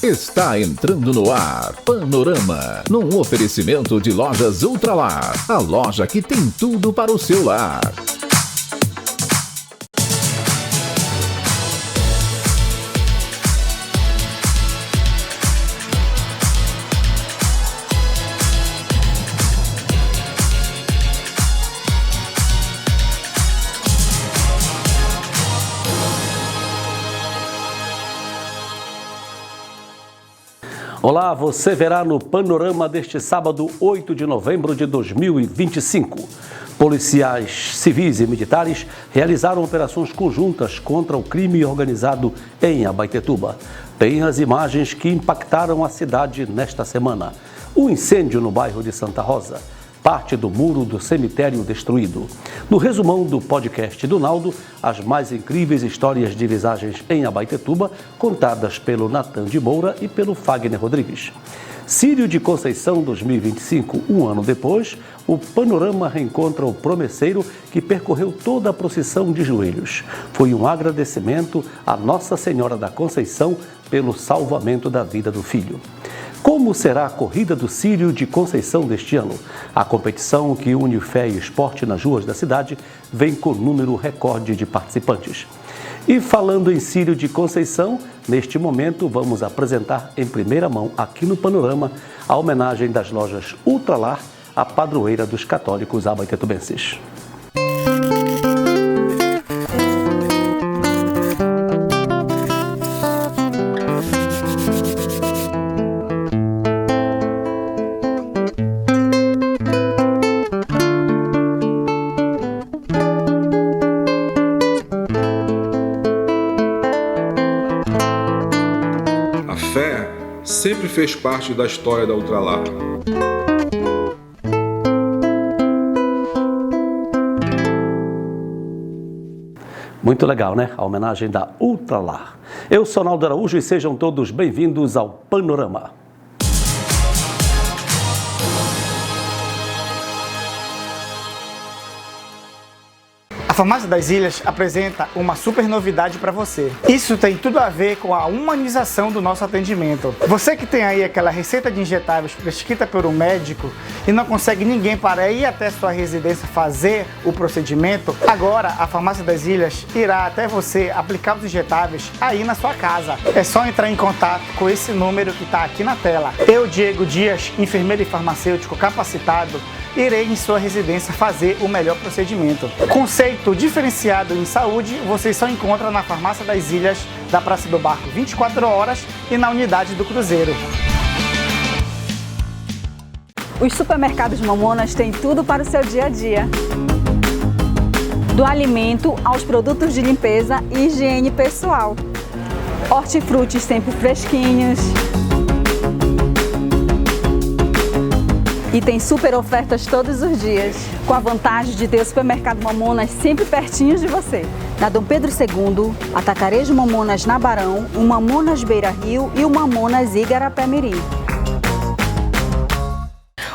Está entrando no ar Panorama, num oferecimento de Lojas Ultralar, a loja que tem tudo para o seu lar. Olá, você verá no Panorama deste sábado, 8 de novembro de 2025. Policiais civis e militares realizaram operações conjuntas contra o crime organizado em Abaetetuba. Tem as imagens que impactaram a cidade nesta semana. O incêndio no bairro de Santa Rosa. Parte do muro do cemitério destruído. No resumão do podcast do Naldo, as mais incríveis histórias de visagens em Abaetetuba, contadas pelo Natan de Moura e pelo Fagner Rodrigues. Círio de Conceição 2025, um ano depois, o Panorama reencontra o promesseiro que percorreu toda a procissão de joelhos. Foi um agradecimento à Nossa Senhora da Conceição pelo salvamento da vida do filho. Como será a corrida do Círio de Conceição deste ano? A competição que une fé e esporte nas ruas da cidade vem com número recorde de participantes. E falando em Círio de Conceição, neste momento vamos apresentar em primeira mão aqui no Panorama a homenagem das lojas Ultralar à padroeira dos católicos abaetetubenses. Sempre fez parte da história da Ultralar. Muito legal, né? A homenagem da Ultralar. Eu sou Naldo Araújo e sejam todos bem-vindos ao Panorama. A Farmácia das Ilhas apresenta uma super novidade para você. Isso tem tudo a ver com a humanização do nosso atendimento. Você que tem aí aquela receita de injetáveis prescrita por um médico e não consegue ninguém para ir até sua residência fazer o procedimento, agora a Farmácia das Ilhas irá até você aplicar os injetáveis aí na sua casa. É só entrar em contato com esse número que está aqui na tela. Eu, Diego Dias, enfermeiro e farmacêutico capacitado, irei em sua residência fazer o melhor procedimento. Conceito diferenciado em saúde, você só encontra na Farmácia das Ilhas, da Praça do Barco 24 horas e na unidade do Cruzeiro. Os supermercados Mamonas têm tudo para o seu dia a dia. Do alimento aos produtos de limpeza e higiene pessoal. Hortifrutis sempre fresquinhos. E tem super ofertas todos os dias, com a vantagem de ter o supermercado Mamonas sempre pertinho de você. Na Dom Pedro II, Atacarejo Mamonas na Barão, o Mamonas Beira Rio e o Mamonas Igarapé-Miri.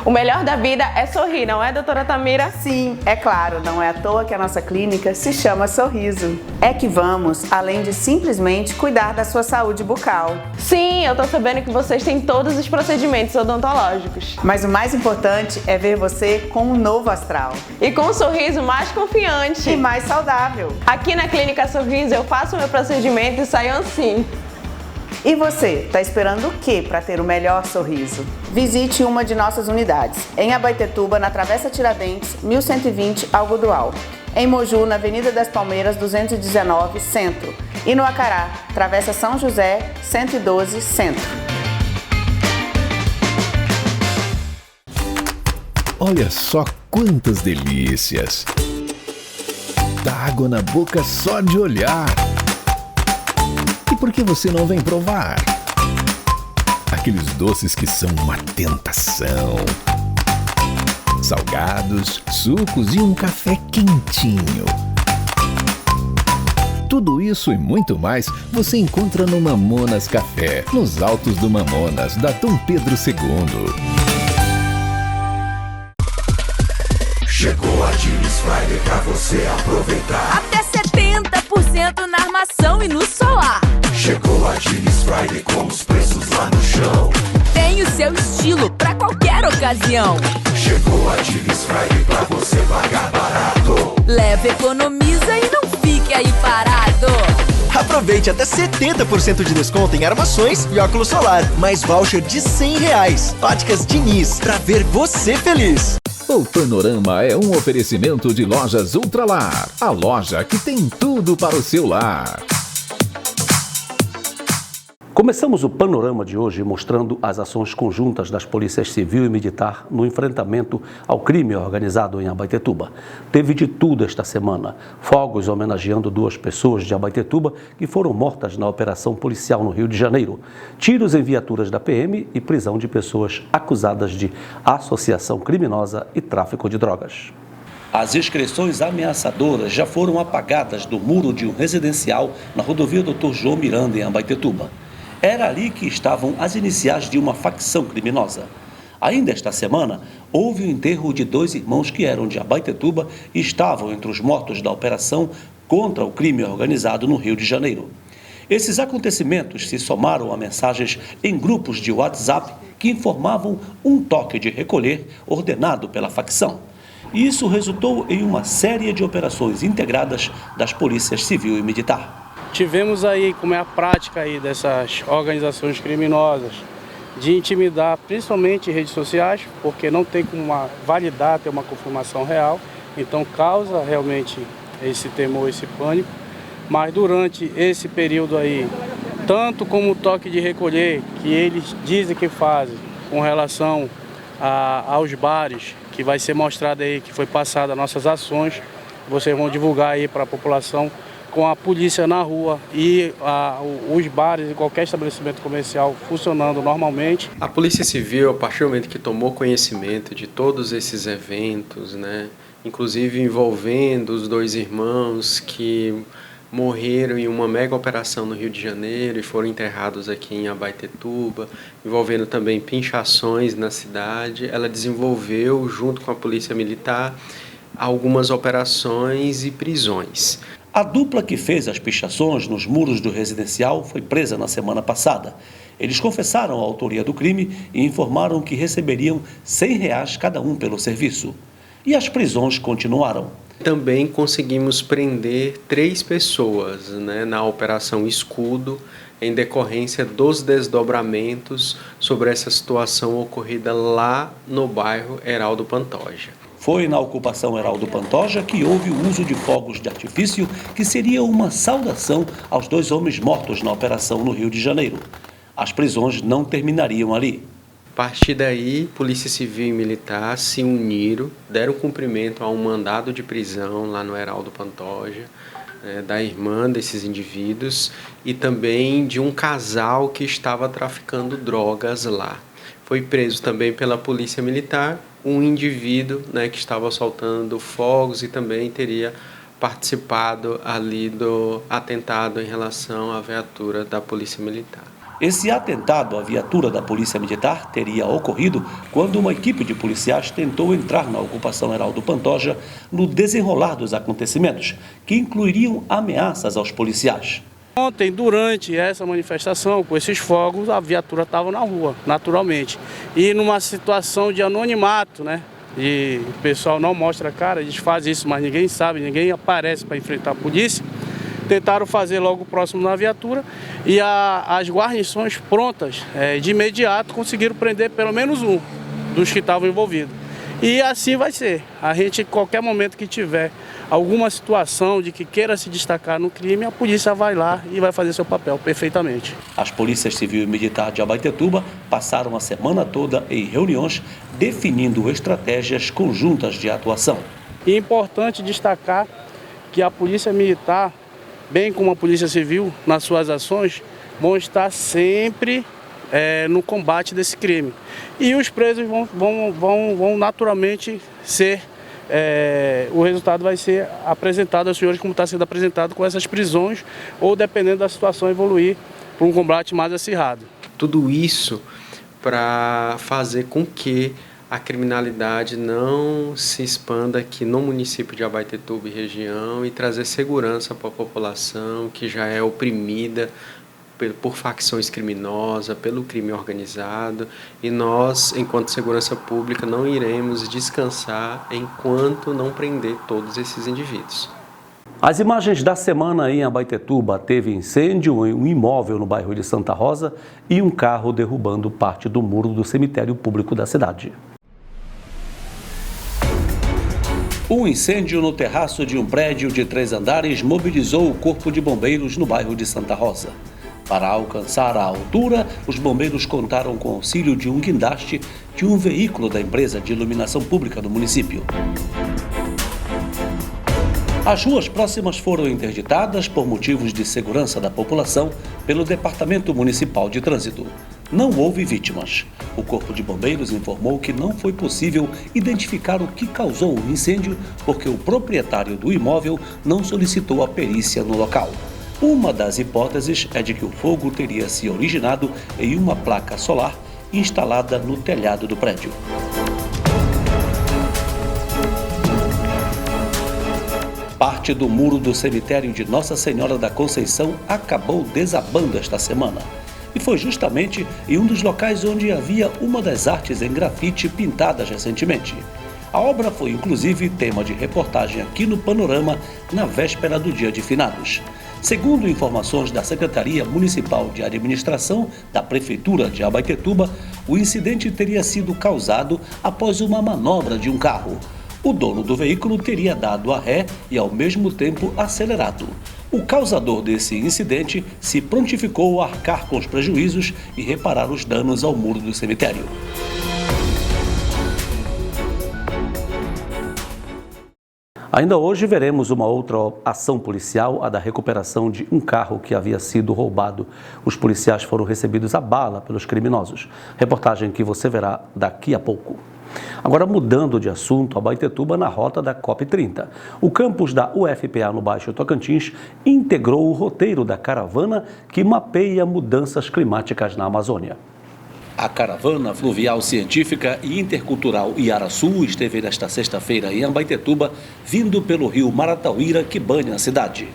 O melhor da vida é sorrir, não é, doutora Tamira? Sim, é claro, não é à toa que a nossa clínica se chama Sorriso. É que vamos, além de simplesmente cuidar da sua saúde bucal. Sim, eu tô sabendo que vocês têm todos os procedimentos odontológicos. Mas o mais importante é ver você com um novo astral. E com um sorriso mais confiante. E mais saudável. Aqui na Clínica Sorriso eu faço o meu procedimento e saio assim. E você, tá esperando o que para ter o melhor sorriso? Visite uma de nossas unidades, em Abaetetuba, na Travessa Tiradentes, 1120, Algodual. Em Moju, na Avenida das Palmeiras, 219, Centro. E no Acará, Travessa São José, 112, Centro. Olha só quantas delícias! Dá água na boca só de olhar. E por que você não vem provar? Aqueles doces que são uma tentação. Salgados, sucos e um café quentinho. Tudo isso e muito mais você encontra no Mamonas Café, nos altos do Mamonas, da Dom Pedro II. Chegou a Jeans Friday pra você aproveitar. Até 70% na armação e no solar. Chegou a Jeans Friday com os preços lá seu estilo pra qualquer ocasião. Chegou a Diniz Friday pra você pagar barato. Leva, economiza e não fique aí parado. Aproveite até 70% de desconto em armações e óculos solar, mais voucher de R$100. Óticas Diniz, pra ver você feliz. O Panorama é um oferecimento de Lojas Ultralar, a loja que tem tudo para o seu lar. Começamos o panorama de hoje mostrando as ações conjuntas das polícias civil e militar no enfrentamento ao crime organizado em Abaetetuba. Teve de tudo esta semana. Fogos homenageando 2 pessoas de Abaetetuba que foram mortas na operação policial no Rio de Janeiro. Tiros em viaturas da PM e prisão de pessoas acusadas de associação criminosa e tráfico de drogas. As inscrições ameaçadoras já foram apagadas do muro de um residencial na rodovia Dr. João Miranda, em Abaetetuba. Era ali que estavam as iniciais de uma facção criminosa. Ainda esta semana, houve o enterro de 2 irmãos que eram de Abaetetuba e estavam entre os mortos da operação contra o crime organizado no Rio de Janeiro. Esses acontecimentos se somaram a mensagens em grupos de WhatsApp que informavam um toque de recolher ordenado pela facção. Isso resultou em uma série de operações integradas das polícias civil e militar. Tivemos aí como é a prática aí dessas organizações criminosas de intimidar, principalmente em redes sociais, porque não tem como validar, ter uma confirmação real, então causa realmente esse temor, esse pânico. Mas durante esse período aí, tanto como o toque de recolher, que eles dizem que fazem com relação aos bares, que vai ser mostrado aí, que foi passado as nossas ações, vocês vão divulgar aí para a população, com a polícia na rua e os bares e qualquer estabelecimento comercial funcionando normalmente. A Polícia Civil, a partir do momento que tomou conhecimento de todos esses eventos, né, inclusive envolvendo os 2 irmãos que morreram em uma mega operação no Rio de Janeiro e foram enterrados aqui em Abaetetuba, envolvendo também pinchações na cidade, ela desenvolveu, junto com a Polícia Militar, algumas operações e prisões. A dupla que fez as pichações nos muros do residencial foi presa na semana passada. Eles confessaram a autoria do crime e informaram que receberiam R$100 cada um pelo serviço. E as prisões continuaram. Também conseguimos prender 3 pessoas, né, na Operação Escudo, em decorrência dos desdobramentos sobre essa situação ocorrida lá no bairro Heraldo Pantoja. Foi na ocupação Heraldo Pantoja que houve o uso de fogos de artifício, que seria uma saudação aos 2 homens mortos na operação no Rio de Janeiro. As prisões não terminariam ali. A partir daí, Polícia Civil e Militar se uniram, deram cumprimento a um mandado de prisão lá no Heraldo Pantoja, da irmã desses indivíduos e também de um casal que estava traficando drogas lá. Foi preso também pela Polícia Militar um indivíduo, né, que estava soltando fogos e também teria participado ali do atentado em relação à viatura da Polícia Militar. Esse atentado à viatura da Polícia Militar teria ocorrido quando uma equipe de policiais tentou entrar na ocupação Heraldo Pantoja no desenrolar dos acontecimentos, que incluiriam ameaças aos policiais. Ontem, durante essa manifestação, com esses fogos, a viatura estava na rua, naturalmente. E numa situação de anonimato, né? E o pessoal não mostra a cara, eles fazem isso, mas ninguém sabe, ninguém aparece para enfrentar a polícia. Tentaram fazer logo próximo na viatura e as guarnições prontas, de imediato, conseguiram prender pelo menos um dos que estavam envolvidos. E assim vai ser. A gente, em qualquer momento que tiver alguma situação de que queira se destacar no crime, a polícia vai lá e vai fazer seu papel perfeitamente. As polícias civil e militar de Abaetetuba passaram a semana toda em reuniões definindo estratégias conjuntas de atuação. E é importante destacar que a polícia militar, bem como a polícia civil, nas suas ações, vão estar sempre no combate desse crime. E os presos vão naturalmente ser, o resultado vai ser apresentado aos senhores como está sendo apresentado com essas prisões, ou dependendo da situação evoluir para um combate mais acirrado. Tudo isso para fazer com que a criminalidade não se expanda aqui no município de Abaetetuba e região e trazer segurança para a população que já é oprimida por facções criminosas, pelo crime organizado, e nós, enquanto segurança pública, não iremos descansar enquanto não prender todos esses indivíduos. As imagens da semana em Abaetetuba teve incêndio em um imóvel no bairro de Santa Rosa e um carro derrubando parte do muro do cemitério público da cidade. Um incêndio no terraço de um prédio de 3 andares mobilizou o Corpo de Bombeiros no bairro de Santa Rosa. Para alcançar a altura, os bombeiros contaram com o auxílio de um guindaste de um veículo da empresa de iluminação pública do município. As ruas próximas foram interditadas por motivos de segurança da população pelo Departamento Municipal de Trânsito. Não houve vítimas. O Corpo de Bombeiros informou que não foi possível identificar o que causou o incêndio porque o proprietário do imóvel não solicitou a perícia no local. Uma das hipóteses é de que o fogo teria se originado em uma placa solar instalada no telhado do prédio. Parte do muro do cemitério de Nossa Senhora da Conceição acabou desabando esta semana. E foi justamente em um dos locais onde havia uma das artes em grafite pintadas recentemente. A obra foi inclusive tema de reportagem aqui no Panorama na véspera do Dia de Finados. Segundo informações da Secretaria Municipal de Administração da Prefeitura de Abaetetuba, o incidente teria sido causado após uma manobra de um carro. O dono do veículo teria dado a ré e, ao mesmo tempo, acelerado. O causador desse incidente se prontificou a arcar com os prejuízos e reparar os danos ao muro do cemitério. Ainda hoje veremos uma outra ação policial, a da recuperação de um carro que havia sido roubado. Os policiais foram recebidos a bala pelos criminosos. Reportagem que você verá daqui a pouco. Agora, mudando de assunto, Abaetetuba na rota da COP30. O campus da UFPA no Baixo Tocantins integrou o roteiro da caravana que mapeia mudanças climáticas na Amazônia. A caravana fluvial científica e intercultural Iaraçu esteve nesta sexta-feira em Abaetetuba, vindo pelo rio Maratauíra, que banha a cidade.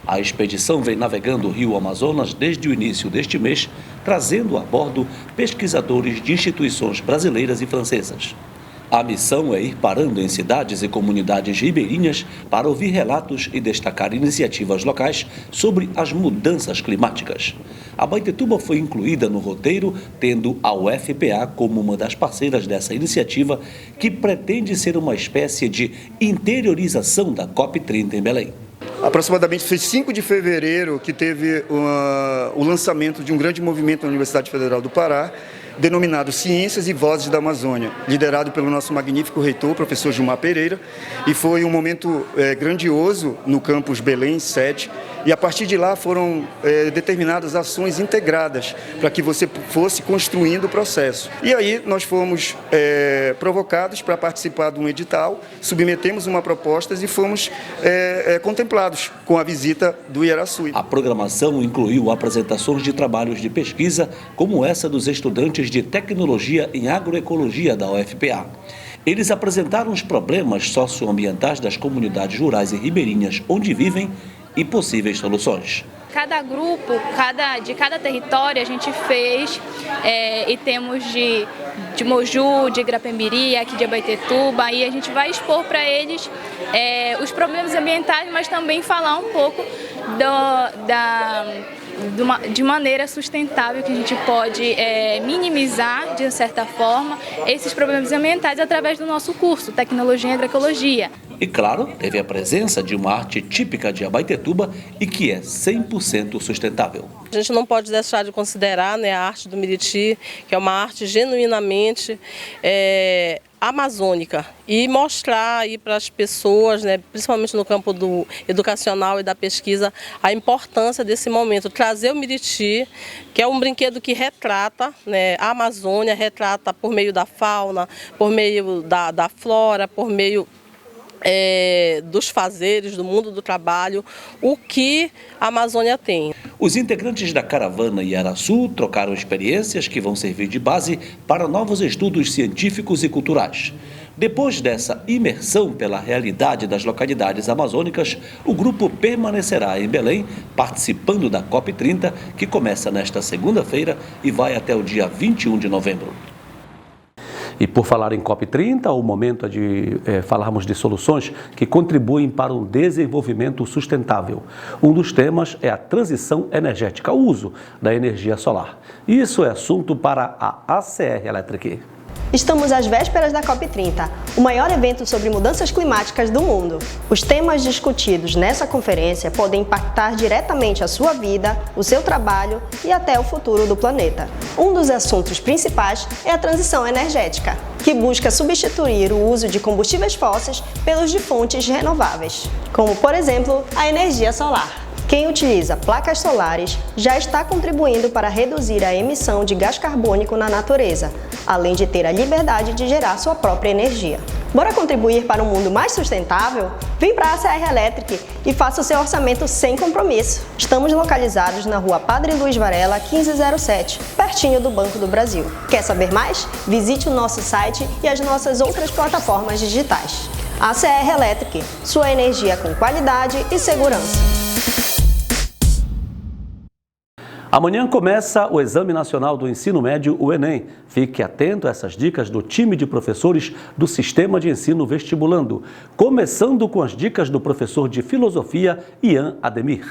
A expedição vem navegando o rio Amazonas desde o início deste mês, trazendo a bordo pesquisadores de instituições brasileiras e francesas. A missão é ir parando em cidades e comunidades ribeirinhas para ouvir relatos e destacar iniciativas locais sobre as mudanças climáticas. Abaetetuba foi incluída no roteiro, tendo a UFPA como uma das parceiras dessa iniciativa, que pretende ser uma espécie de interiorização da COP30 em Belém. Aproximadamente foi 5 de fevereiro que teve o lançamento de um grande movimento na Universidade Federal do Pará, denominado Ciências e Vozes da Amazônia, liderado pelo nosso magnífico reitor, professor Gilmar Pereira, e foi um momento grandioso no campus Belém, sede, e a partir de lá foram determinadas ações integradas para que você fosse construindo o processo. E aí nós fomos provocados para participar de um edital, submetemos uma proposta e fomos contemplados com a visita do Iaraçu. A programação incluiu apresentações de trabalhos de pesquisa, como essa dos estudantes de Tecnologia em Agroecologia da UFPA. Eles apresentaram os problemas socioambientais das comunidades rurais e ribeirinhas onde vivem e possíveis soluções. Cada grupo, de cada território a gente fez e temos de Moju, de Grapembiri, aqui de Abaetetuba, e a gente vai expor para eles os problemas ambientais, mas também falar um pouco de maneira sustentável que a gente pode minimizar, de certa forma, esses problemas ambientais através do nosso curso, Tecnologia em Agroecologia. E claro, teve a presença de uma arte típica de Abaetetuba e que é 100% sustentável. A gente não pode deixar de considerar, a arte do Miriti, que é uma arte genuinamente amazônica, e mostrar aí para as pessoas, principalmente no campo do educacional e da pesquisa, a importância desse momento. Trazer o Miriti, que é um brinquedo que retrata a Amazônia, retrata por meio da fauna, por meio da flora, por meio dos fazeres, do mundo do trabalho, o que a Amazônia tem. Os integrantes da caravana Iaraçu trocaram experiências que vão servir de base para novos estudos científicos e culturais. Depois dessa imersão pela realidade das localidades amazônicas, o grupo permanecerá em Belém, participando da COP30, que começa nesta segunda-feira e vai até o dia 21 de novembro. E por falar em COP30, o momento é de falarmos de soluções que contribuem para um desenvolvimento sustentável. Um dos temas é a transição energética, o uso da energia solar. Isso é assunto para a ACR Electric. Estamos às vésperas da COP30, o maior evento sobre mudanças climáticas do mundo. Os temas discutidos nessa conferência podem impactar diretamente a sua vida, o seu trabalho e até o futuro do planeta. Um dos assuntos principais é a transição energética, que busca substituir o uso de combustíveis fósseis pelos de fontes renováveis, como, por exemplo, a energia solar. Quem utiliza placas solares já está contribuindo para reduzir a emissão de gás carbônico na natureza, além de ter a liberdade de gerar sua própria energia. Bora contribuir para um mundo mais sustentável? Vem para a ACR Electric e faça o seu orçamento sem compromisso. Estamos localizados na rua Padre Luiz Varela, 1507, pertinho do Banco do Brasil. Quer saber mais? Visite o nosso site e as nossas outras plataformas digitais. ACR Electric, sua energia com qualidade e segurança. Amanhã começa o Exame Nacional do Ensino Médio, o Enem. Fique atento a essas dicas do time de professores do Sistema de Ensino Vestibulando, começando com as dicas do professor de Filosofia, Ian Ademir.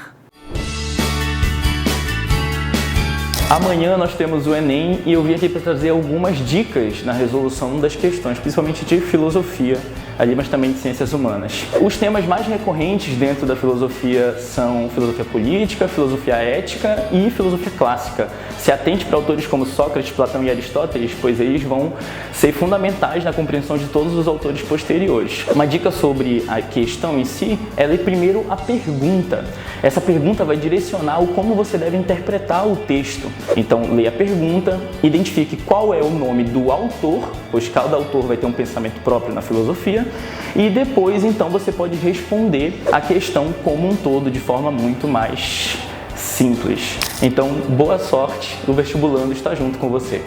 Amanhã nós temos o Enem e eu vim aqui para trazer algumas dicas na resolução das questões, principalmente de filosofia, ali, mas também de ciências humanas. Os temas mais recorrentes dentro da filosofia são filosofia política, filosofia ética e filosofia clássica. Se atente para autores como Sócrates, Platão e Aristóteles, pois eles vão ser fundamentais na compreensão de todos os autores posteriores. Uma dica sobre a questão em si é ler primeiro a pergunta. Essa pergunta vai direcionar o como você deve interpretar o texto. Então, leia a pergunta, identifique qual é o nome do autor, pois cada autor vai ter um pensamento próprio na filosofia, e depois, então, você pode responder a questão como um todo de forma muito mais simples. Então, boa sorte, o Vestibulando está junto com você.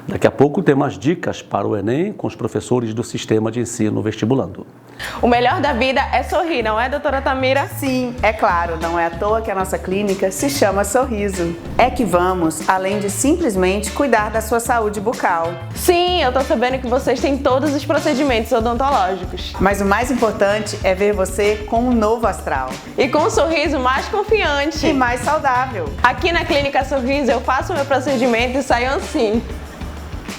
Daqui a pouco tem mais dicas para o Enem com os professores do Sistema de Ensino Vestibulando. O melhor da vida é sorrir, não é, doutora Tamira? Sim, é claro, não é à toa que a nossa clínica se chama Sorriso. É que vamos, além de simplesmente cuidar da sua saúde bucal. Sim, eu tô sabendo que vocês têm todos os procedimentos odontológicos. Mas o mais importante é ver você com um novo astral. E com um sorriso mais confiante. E mais saudável. Aqui na Clínica Sorriso eu faço o meu procedimento e saio assim.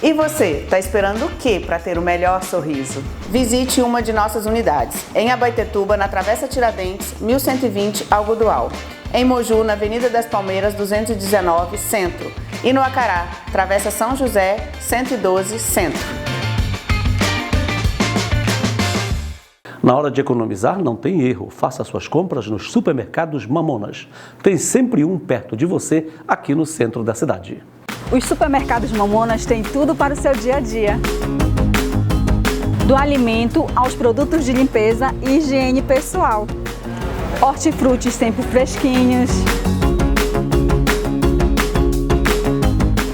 E você, está esperando o que para ter o melhor sorriso? Visite uma de nossas unidades, em Abaetetuba, na Travessa Tiradentes, 1120, Algodual. Em Moju, na Avenida das Palmeiras, 219, Centro. E no Acará, Travessa São José, 112, Centro. Na hora de economizar, não tem erro. Faça suas compras nos supermercados Mamonas. Tem sempre um perto de você, aqui no centro da cidade. Os supermercados Mamonas têm tudo para o seu dia a dia. Do alimento aos produtos de limpeza e higiene pessoal. Hortifrutis sempre fresquinhos.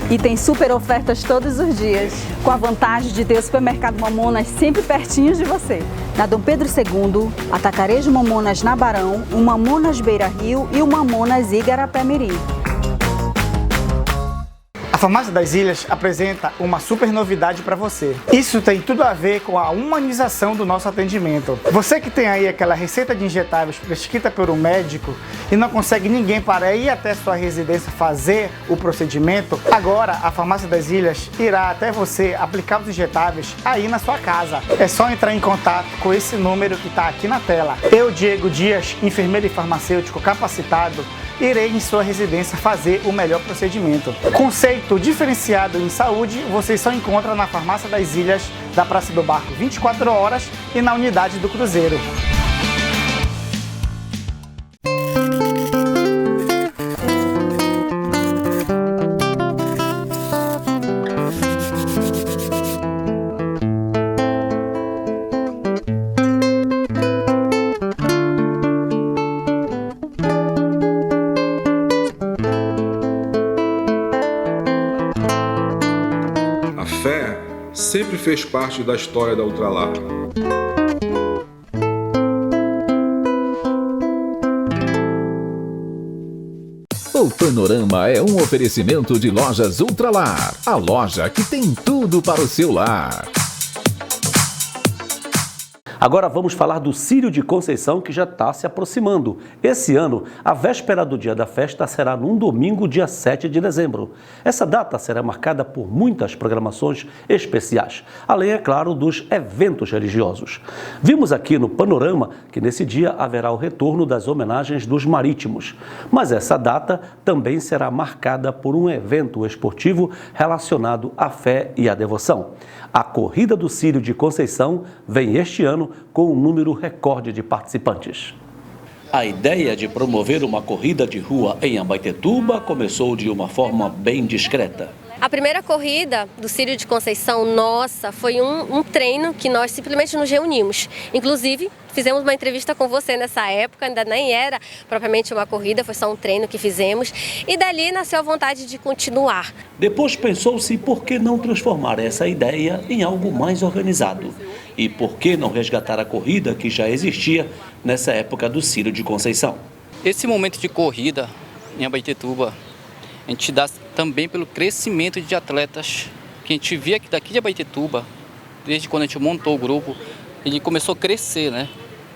E tem super ofertas todos os dias, com a vantagem de ter o supermercado Mamonas sempre pertinho de você. Na Dom Pedro II, Atacarejo Mamonas na Barão, o Mamonas Beira Rio e o Mamonas Igarapé-Mirim. A Farmácia das Ilhas apresenta uma super novidade para você. Isso tem tudo a ver com a humanização do nosso atendimento. Você que tem aí aquela receita de injetáveis prescrita por um médico e não consegue ninguém para ir até sua residência fazer o procedimento, agora a Farmácia das Ilhas irá até você aplicar os injetáveis aí na sua casa. É só entrar em contato com esse número que está aqui na tela. Eu, Diego Dias, enfermeiro e farmacêutico capacitado, irei em sua residência fazer o melhor procedimento. Conceito diferenciado em saúde, você só encontra na Farmácia das Ilhas, da Praça do Barco 24 horas e na unidade do Cruzeiro. sempre fez parte da história da Ultralar. O Panorama é um oferecimento de Lojas Ultralar, a loja que tem tudo para o seu lar. Agora vamos falar do Círio de Conceição, que já está se aproximando. Esse ano, a véspera do dia da festa será num domingo, dia 7 de dezembro. Essa data será marcada por muitas programações especiais, além, é claro, dos eventos religiosos. Vimos aqui no Panorama que nesse dia haverá o retorno das homenagens dos marítimos. Mas essa data também será marcada por um evento esportivo relacionado à fé e à devoção. A Corrida do Círio de Conceição vem este ano com um número recorde de participantes. A ideia de promover uma corrida de rua em Abaetetuba começou de uma forma bem discreta. A primeira corrida do Círio de Conceição, nossa, foi um treino que nós simplesmente nos reunimos. Inclusive, fizemos uma entrevista com você nessa época, ainda nem era propriamente uma corrida, foi só um treino que fizemos. E dali nasceu a vontade de continuar. Depois pensou-se por que não transformar essa ideia em algo mais organizado. E por que não resgatar a corrida que já existia nessa época do Círio de Conceição. Esse momento de corrida em Abaetetuba, a gente dá também pelo crescimento de atletas que a gente via aqui daqui de Abaetetuba, desde quando a gente montou o grupo, ele começou a crescer, né?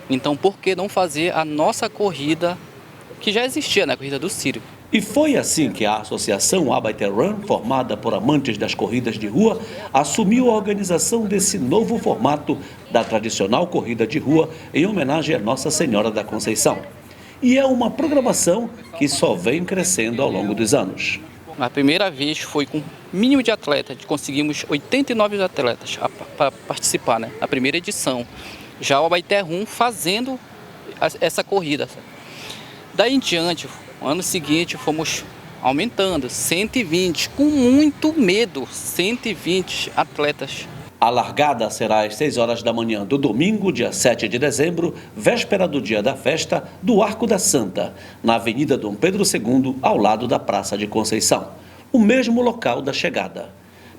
Então, por que não fazer a nossa corrida que já existia, né? A corrida do Círio. E foi assim que a Associação Abaeterun, formada por amantes das corridas de rua, assumiu a organização desse novo formato da tradicional corrida de rua em homenagem a Nossa Senhora da Conceição. E é uma programação que só vem crescendo ao longo dos anos. A primeira vez foi com mínimo de atletas, conseguimos 89 atletas para participar, né? Na primeira edição. Já o Abaeterun fazendo essa corrida. Daí em diante, no ano seguinte, fomos aumentando, 120, com muito medo, 120 atletas. A largada será às 6 horas da manhã do domingo, dia 7 de dezembro, véspera do dia da festa, do Arco da Santa, na Avenida Dom Pedro II, ao lado da Praça de Conceição, o mesmo local da chegada.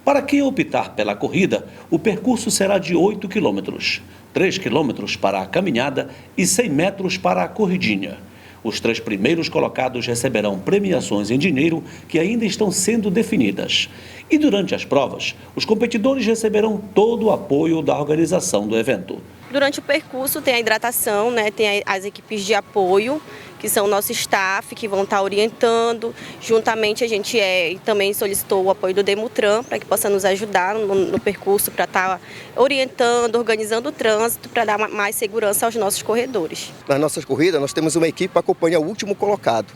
Para quem optar pela corrida, o percurso será de 8 quilômetros, 3 quilômetros para a caminhada e 100 metros para a corridinha. Os 3 primeiros colocados receberão premiações em dinheiro que ainda estão sendo definidas. E durante as provas, os competidores receberão todo o apoio da organização do evento. Durante o percurso tem a hidratação, né? Tem as equipes de apoio, que são o nosso staff, que vão estar orientando. Juntamente a gente também solicitou o apoio do Demutran para que possa nos ajudar no percurso, para estar orientando, organizando o trânsito, para dar mais segurança aos nossos corredores. Nas nossas corridas nós temos uma equipe para acompanhar o último colocado.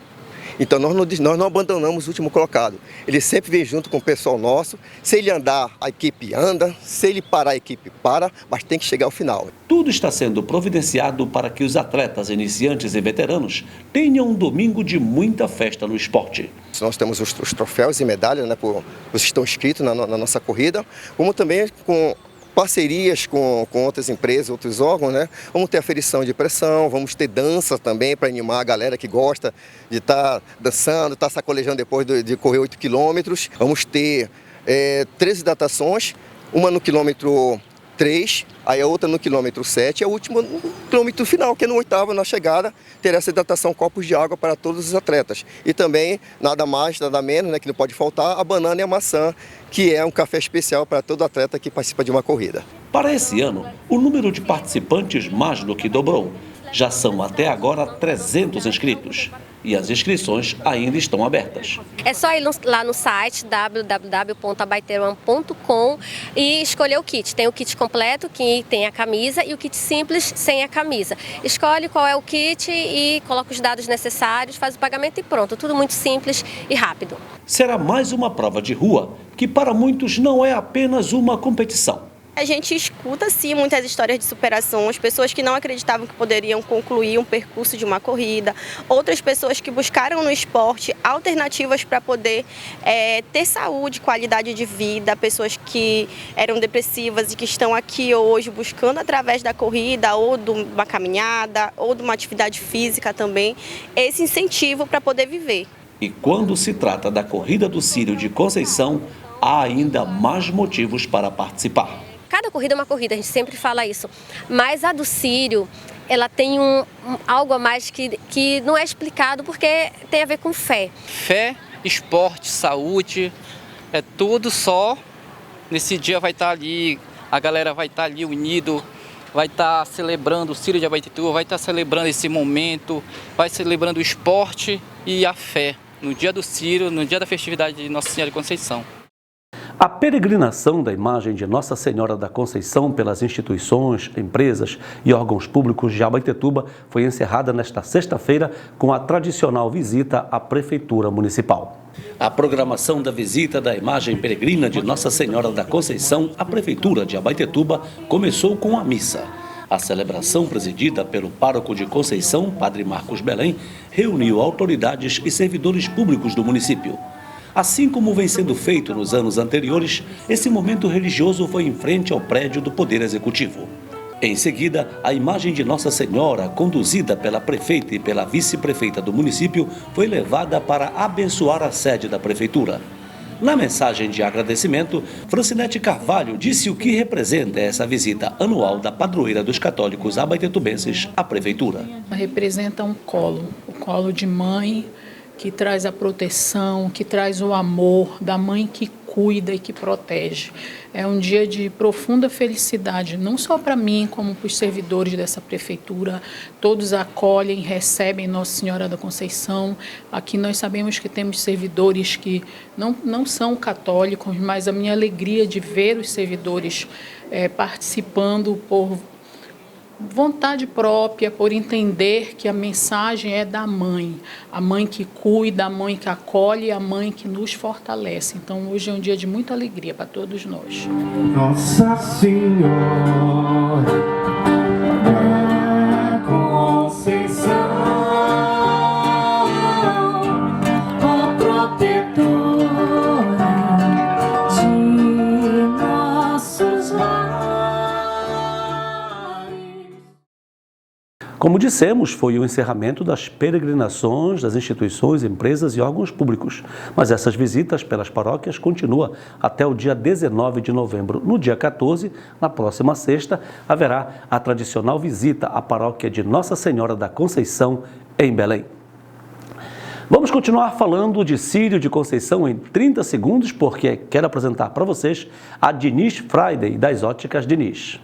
Então nós não abandonamos o último colocado. Ele sempre vem junto com o pessoal nosso. Se ele andar, a equipe anda. Se ele parar, a equipe para, mas tem que chegar ao final. Tudo está sendo providenciado para que os atletas iniciantes e veteranos tenham um domingo de muita festa no esporte. Nós temos os troféus e medalhas, né, os que estão inscritos na nossa corrida, como também com parcerias com outras empresas, outros órgãos, né? Vamos ter aferição de pressão, vamos ter dança também para animar a galera que gosta de estar dançando, estar sacolejando depois de correr 8 quilômetros. Vamos ter 13 hidratações, uma no quilômetro 3, aí a outra no quilômetro 7 e a última no quilômetro final, que é no 8º, na chegada, ter essa hidratação, copos de água para todos os atletas. E também, nada mais, nada menos, né, que não pode faltar, a banana e a maçã, que é um café especial para todo atleta que participa de uma corrida. Para esse ano, o número de participantes mais do que dobrou. Já são até agora 300 inscritos. E as inscrições ainda estão abertas. É só ir lá no site www.abaeterun.com e escolher o kit. Tem o kit completo, que tem a camisa, e o kit simples, sem a camisa. Escolhe qual é o kit e coloca os dados necessários, faz o pagamento e pronto. Tudo muito simples e rápido. Será mais uma prova de rua, que para muitos não é apenas uma competição. A gente escuta, sim, muitas histórias de superação, as pessoas que não acreditavam que poderiam concluir um percurso de uma corrida, outras pessoas que buscaram no esporte alternativas para poder ter saúde, qualidade de vida, pessoas que eram depressivas e que estão aqui hoje buscando através da corrida ou de uma caminhada ou de uma atividade física também, esse incentivo para poder viver. E quando se trata da Corrida do Círio de Conceição, há ainda mais motivos para participar. Cada corrida é uma corrida, a gente sempre fala isso. Mas a do Círio, ela tem algo a mais que não é explicado porque tem a ver com fé. Fé, esporte, saúde, é tudo só. Nesse dia vai estar ali, a galera vai estar ali unido, vai estar celebrando o Círio de Abaetetuba, vai estar celebrando esse momento, vai celebrando o esporte e a fé. No dia do Círio, no dia da festividade de Nossa Senhora de Conceição. A peregrinação da imagem de Nossa Senhora da Conceição pelas instituições, empresas e órgãos públicos de Abaetetuba foi encerrada nesta sexta-feira com a tradicional visita à Prefeitura Municipal. A programação da visita da imagem peregrina de Nossa Senhora da Conceição à Prefeitura de Abaetetuba começou com a missa. A celebração, presidida pelo pároco de Conceição, Padre Marcos Belém, reuniu autoridades e servidores públicos do município. Assim como vem sendo feito nos anos anteriores, esse momento religioso foi em frente ao prédio do Poder Executivo. Em seguida, a imagem de Nossa Senhora, conduzida pela prefeita e pela vice-prefeita do município, foi levada para abençoar a sede da prefeitura. Na mensagem de agradecimento, Francinete Carvalho disse o que representa essa visita anual da padroeira dos católicos abaetetubenses à prefeitura. Representa um colo, o colo de mãe, que traz a proteção, que traz o amor da mãe que cuida e que protege. É um dia de profunda felicidade, não só para mim, como para os servidores dessa prefeitura. Todos acolhem, recebem Nossa Senhora da Conceição. Aqui nós sabemos que temos servidores que não são católicos, mas a minha alegria de ver os servidores participando por vontade própria, por entender que a mensagem é da mãe, a mãe que cuida, a mãe que acolhe, a mãe que nos fortalece. Então hoje é um dia de muita alegria para todos nós. Nossa Senhora da Conceição, ó protetora de nossos lares. Como dissemos, foi o encerramento das peregrinações das instituições, empresas e órgãos públicos. Mas essas visitas pelas paróquias continuam até o dia 19 de novembro. No dia 14, na próxima sexta, haverá a tradicional visita à paróquia de Nossa Senhora da Conceição, em Belém. Vamos continuar falando de Círio de Conceição em 30 segundos, porque quero apresentar para vocês a Diniz Friday, das Óticas Diniz.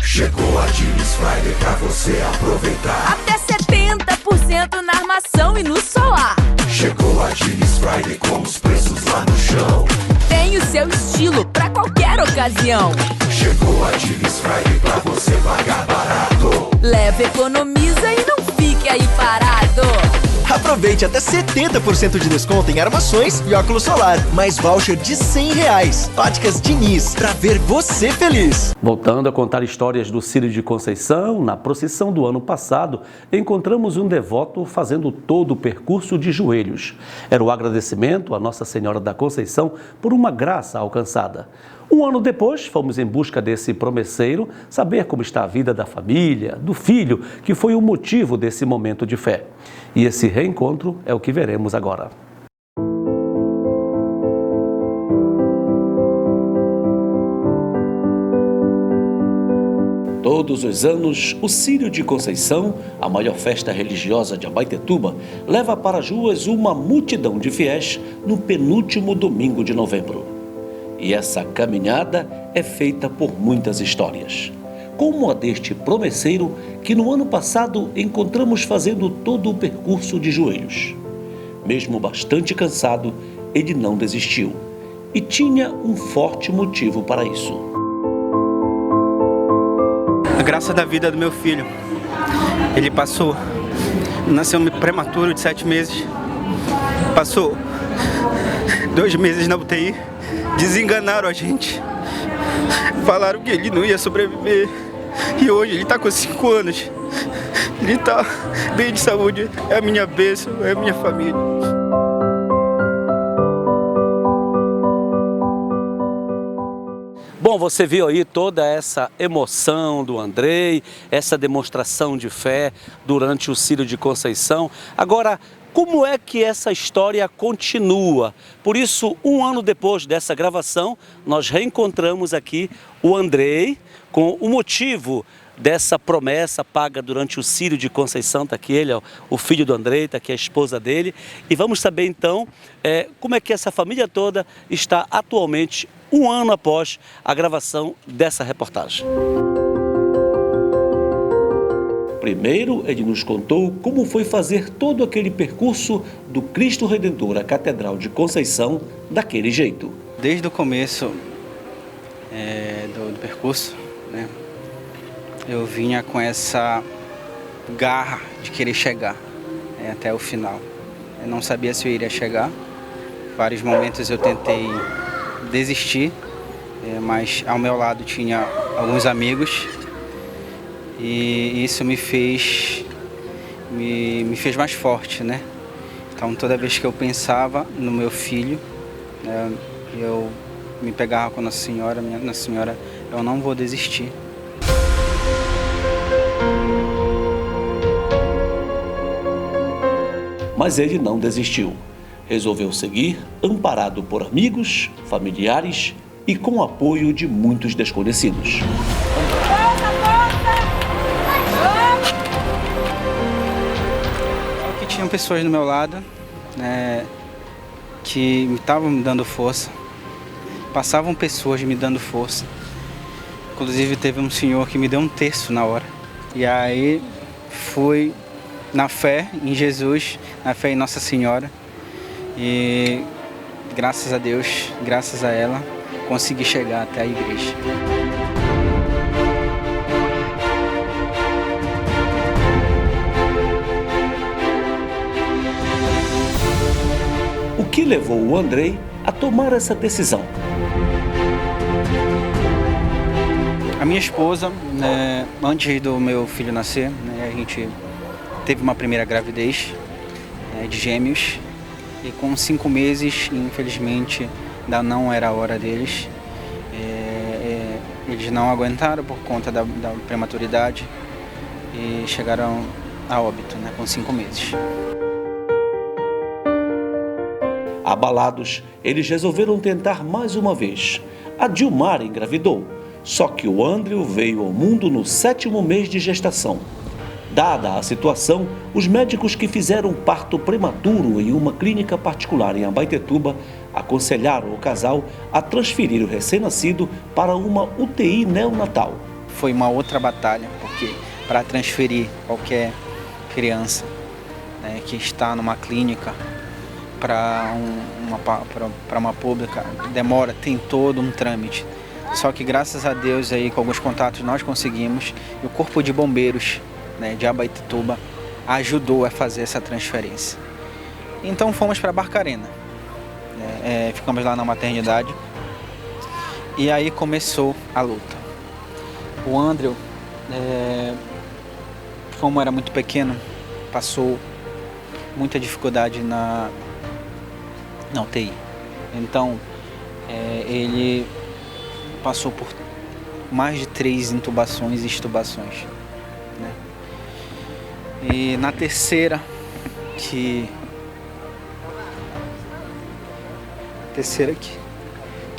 Chegou a Diniz Friday pra você aproveitar. Até 70% na armação e no solar. Chegou a Diniz Friday com os preços lá no chão. Tem o seu estilo pra qualquer ocasião. Chegou a Diniz Friday pra você pagar barato. Leva, economiza e não fique aí parado. Aproveite até 70% de desconto em armações e óculos solar, mais voucher de R$100. Óticas Diniz, pra ver você feliz. Voltando a contar histórias do Círio de Conceição, na procissão do ano passado, encontramos um devoto fazendo todo o percurso de joelhos. Era o agradecimento a Nossa Senhora da Conceição por uma graça alcançada. Um ano depois, fomos em busca desse promesseiro saber como está a vida da família, do filho, que foi o motivo desse momento de fé. E esse reencontro é o que veremos agora. Todos os anos, o Círio de Conceição, a maior festa religiosa de Abaetetuba, leva para as ruas uma multidão de fiéis no penúltimo domingo de novembro. E essa caminhada é feita por muitas histórias, como a deste promesseiro que no ano passado encontramos fazendo todo o percurso de joelhos. Mesmo bastante cansado, ele não desistiu e tinha um forte motivo para isso. A graça da vida do meu filho. Ele nasceu prematuro de 7 meses, passou 2 meses na UTI, desenganaram a gente, falaram que ele não ia sobreviver e hoje ele está com 5 anos, ele está bem de saúde, é a minha bênção, é a minha família. Bom, você viu aí toda essa emoção do Andrei, essa demonstração de fé durante o Círio de Conceição. Agora, como é que essa história continua? Por isso, um ano depois dessa gravação, nós reencontramos aqui o Andrei com o motivo dessa promessa paga durante o Círio de Conceição. Está aqui ele, ó, o filho do Andrei, está aqui a esposa dele. E vamos saber então como é que essa família toda está atualmente, um ano após a gravação dessa reportagem. Primeiro, ele nos contou como foi fazer todo aquele percurso do Cristo Redentor à Catedral de Conceição daquele jeito. Desde o começo do percurso, né, eu vinha com essa garra de querer chegar até o final. Eu não sabia se eu iria chegar. Vários momentos eu tentei desistir, mas ao meu lado tinha alguns amigos. E isso me fez mais forte, né? Então toda vez que eu pensava no meu filho, eu me pegava com Nossa Senhora, eu não vou desistir. Mas ele não desistiu. Resolveu seguir, amparado por amigos, familiares e com o apoio de muitos desconhecidos. Tinham pessoas do meu lado, que estavam me dando força. Passavam pessoas me dando força. Inclusive teve um senhor que me deu um terço na hora. E aí fui na fé em Jesus, na fé em Nossa Senhora. E graças a Deus, graças a ela, consegui chegar até a igreja. O que levou o Andrei a tomar essa decisão? A minha esposa, antes do meu filho nascer, a gente teve uma primeira gravidez de gêmeos e com 5 meses, infelizmente, ainda não era a hora deles. Eles não aguentaram por conta da prematuridade e chegaram a óbito, com 5 meses. Abalados, eles resolveram tentar mais uma vez. A Dilmara engravidou, só que o Andrew veio ao mundo no 7º mês de gestação. Dada a situação, os médicos que fizeram um parto prematuro em uma clínica particular em Abaetetuba aconselharam o casal a transferir o recém-nascido para uma UTI neonatal. Foi uma outra batalha, porque para transferir qualquer criança que está numa clínica para uma pública, demora, tem todo um trâmite. Só que graças a Deus, aí, com alguns contatos, nós conseguimos. E o Corpo de Bombeiros de Abaetetuba ajudou a fazer essa transferência. Então fomos para Barcarena. Ficamos lá na maternidade. E aí começou a luta. O Andrew, como era muito pequeno, passou muita dificuldade na UTI. Então, ele passou por mais de 3 intubações e extubações. E na terceira, que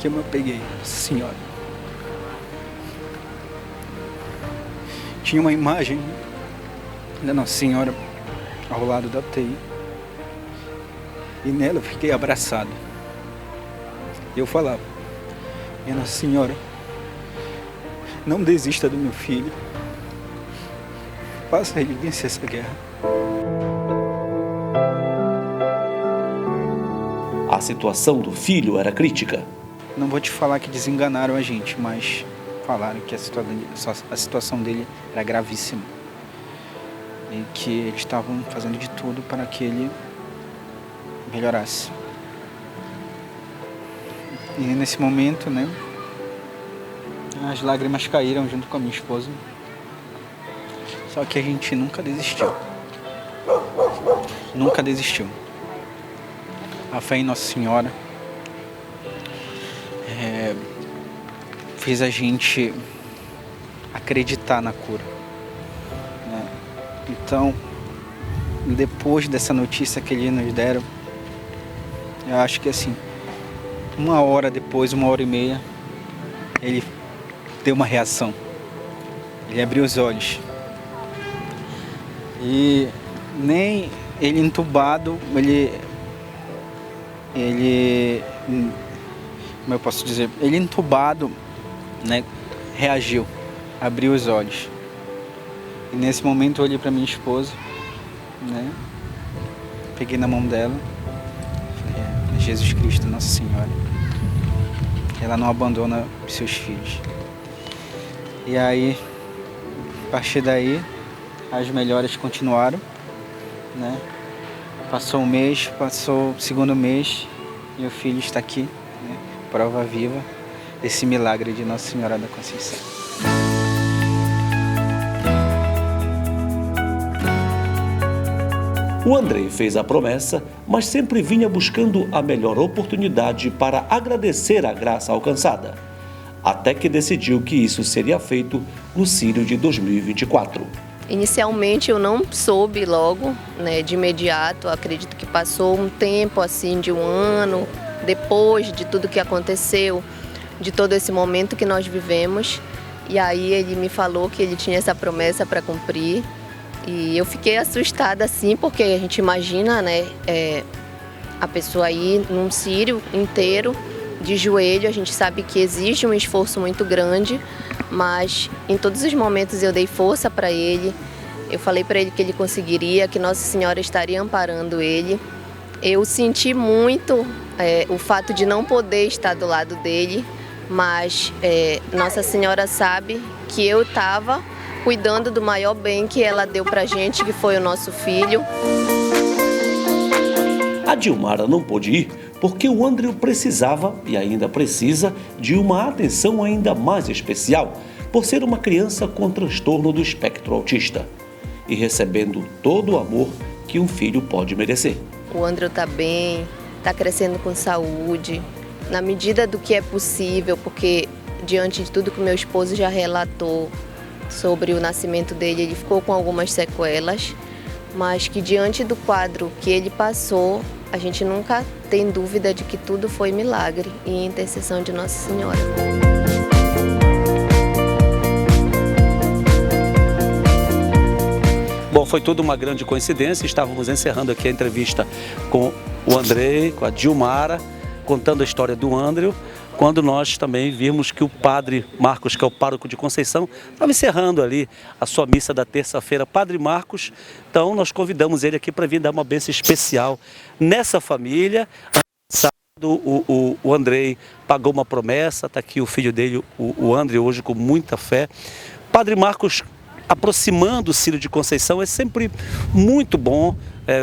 eu me peguei, Nossa Senhora. Tinha uma imagem da Nossa Senhora ao lado da UTI. E nela eu fiquei abraçado. Eu falava: minha Nossa Senhora, não desista do meu filho. Faça ele vencer essa guerra. A situação do filho era crítica. Não vou te falar que desenganaram a gente, mas falaram que a situação dele era gravíssima. E que eles estavam fazendo de tudo para que ele melhorasse. E nesse momento, as lágrimas caíram junto com a minha esposa. Só que a gente nunca desistiu. Nunca desistiu. A fé em Nossa Senhora fez a gente acreditar na cura, né? Então, depois dessa notícia que eles nos deram, eu acho que assim, 1 hora depois, 1h30, ele deu uma reação. Ele abriu os olhos. E nem ele entubado, como eu posso dizer, ele entubado, né, reagiu, abriu os olhos. E nesse momento eu olhei para minha esposa, né, peguei na mão dela, falei, Jesus Cristo, Nossa Senhora, ela não abandona os seus filhos. E aí, a partir daí, as melhoras continuaram, né? Passou um mês, passou o 2º mês e o filho está aqui, né? Prova viva desse milagre de Nossa Senhora da Conceição. O Andrei fez a promessa, mas sempre vinha buscando a melhor oportunidade para agradecer a graça alcançada, até que decidiu que isso seria feito no Círio de 2024. Inicialmente eu não soube logo, né, de imediato. Acredito que passou um tempo assim de 1 ano, depois de tudo que aconteceu, de todo esse momento que nós vivemos. E aí ele me falou que ele tinha essa promessa para cumprir. E eu fiquei assustada assim, porque a gente imagina, né, a pessoa ir num círio inteiro, de joelho. A gente sabe que exige um esforço muito grande, mas em todos os momentos eu dei força para ele. Eu falei para ele que ele conseguiria, que Nossa Senhora estaria amparando ele. Eu senti muito o fato de não poder estar do lado dele, mas Nossa Senhora sabe que eu estava cuidando do maior bem que ela deu para a gente, que foi o nosso filho. A Dilmara não pôde ir porque o André precisava, e ainda precisa, de uma atenção ainda mais especial, por ser uma criança com transtorno do espectro autista e recebendo todo o amor que um filho pode merecer. O André está bem, está crescendo com saúde, na medida do que é possível, porque diante de tudo que meu esposo já relatou sobre o nascimento dele, ele ficou com algumas sequelas, mas que diante do quadro que ele passou, a gente nunca tem dúvida de que tudo foi milagre e intercessão de Nossa Senhora. Bom, foi tudo uma grande coincidência. Estávamos encerrando aqui a entrevista com o André, com a Dilmara, contando a história do André, quando nós também vimos que o padre Marcos, que é o pároco de Conceição, estava encerrando ali a sua missa da terça-feira. Padre Marcos, então nós convidamos ele aqui para vir dar uma bênção especial nessa família. O Andrei pagou uma promessa, está aqui o filho dele, o André, hoje com muita fé. Padre Marcos, aproximando o Círio de Conceição, é sempre muito bom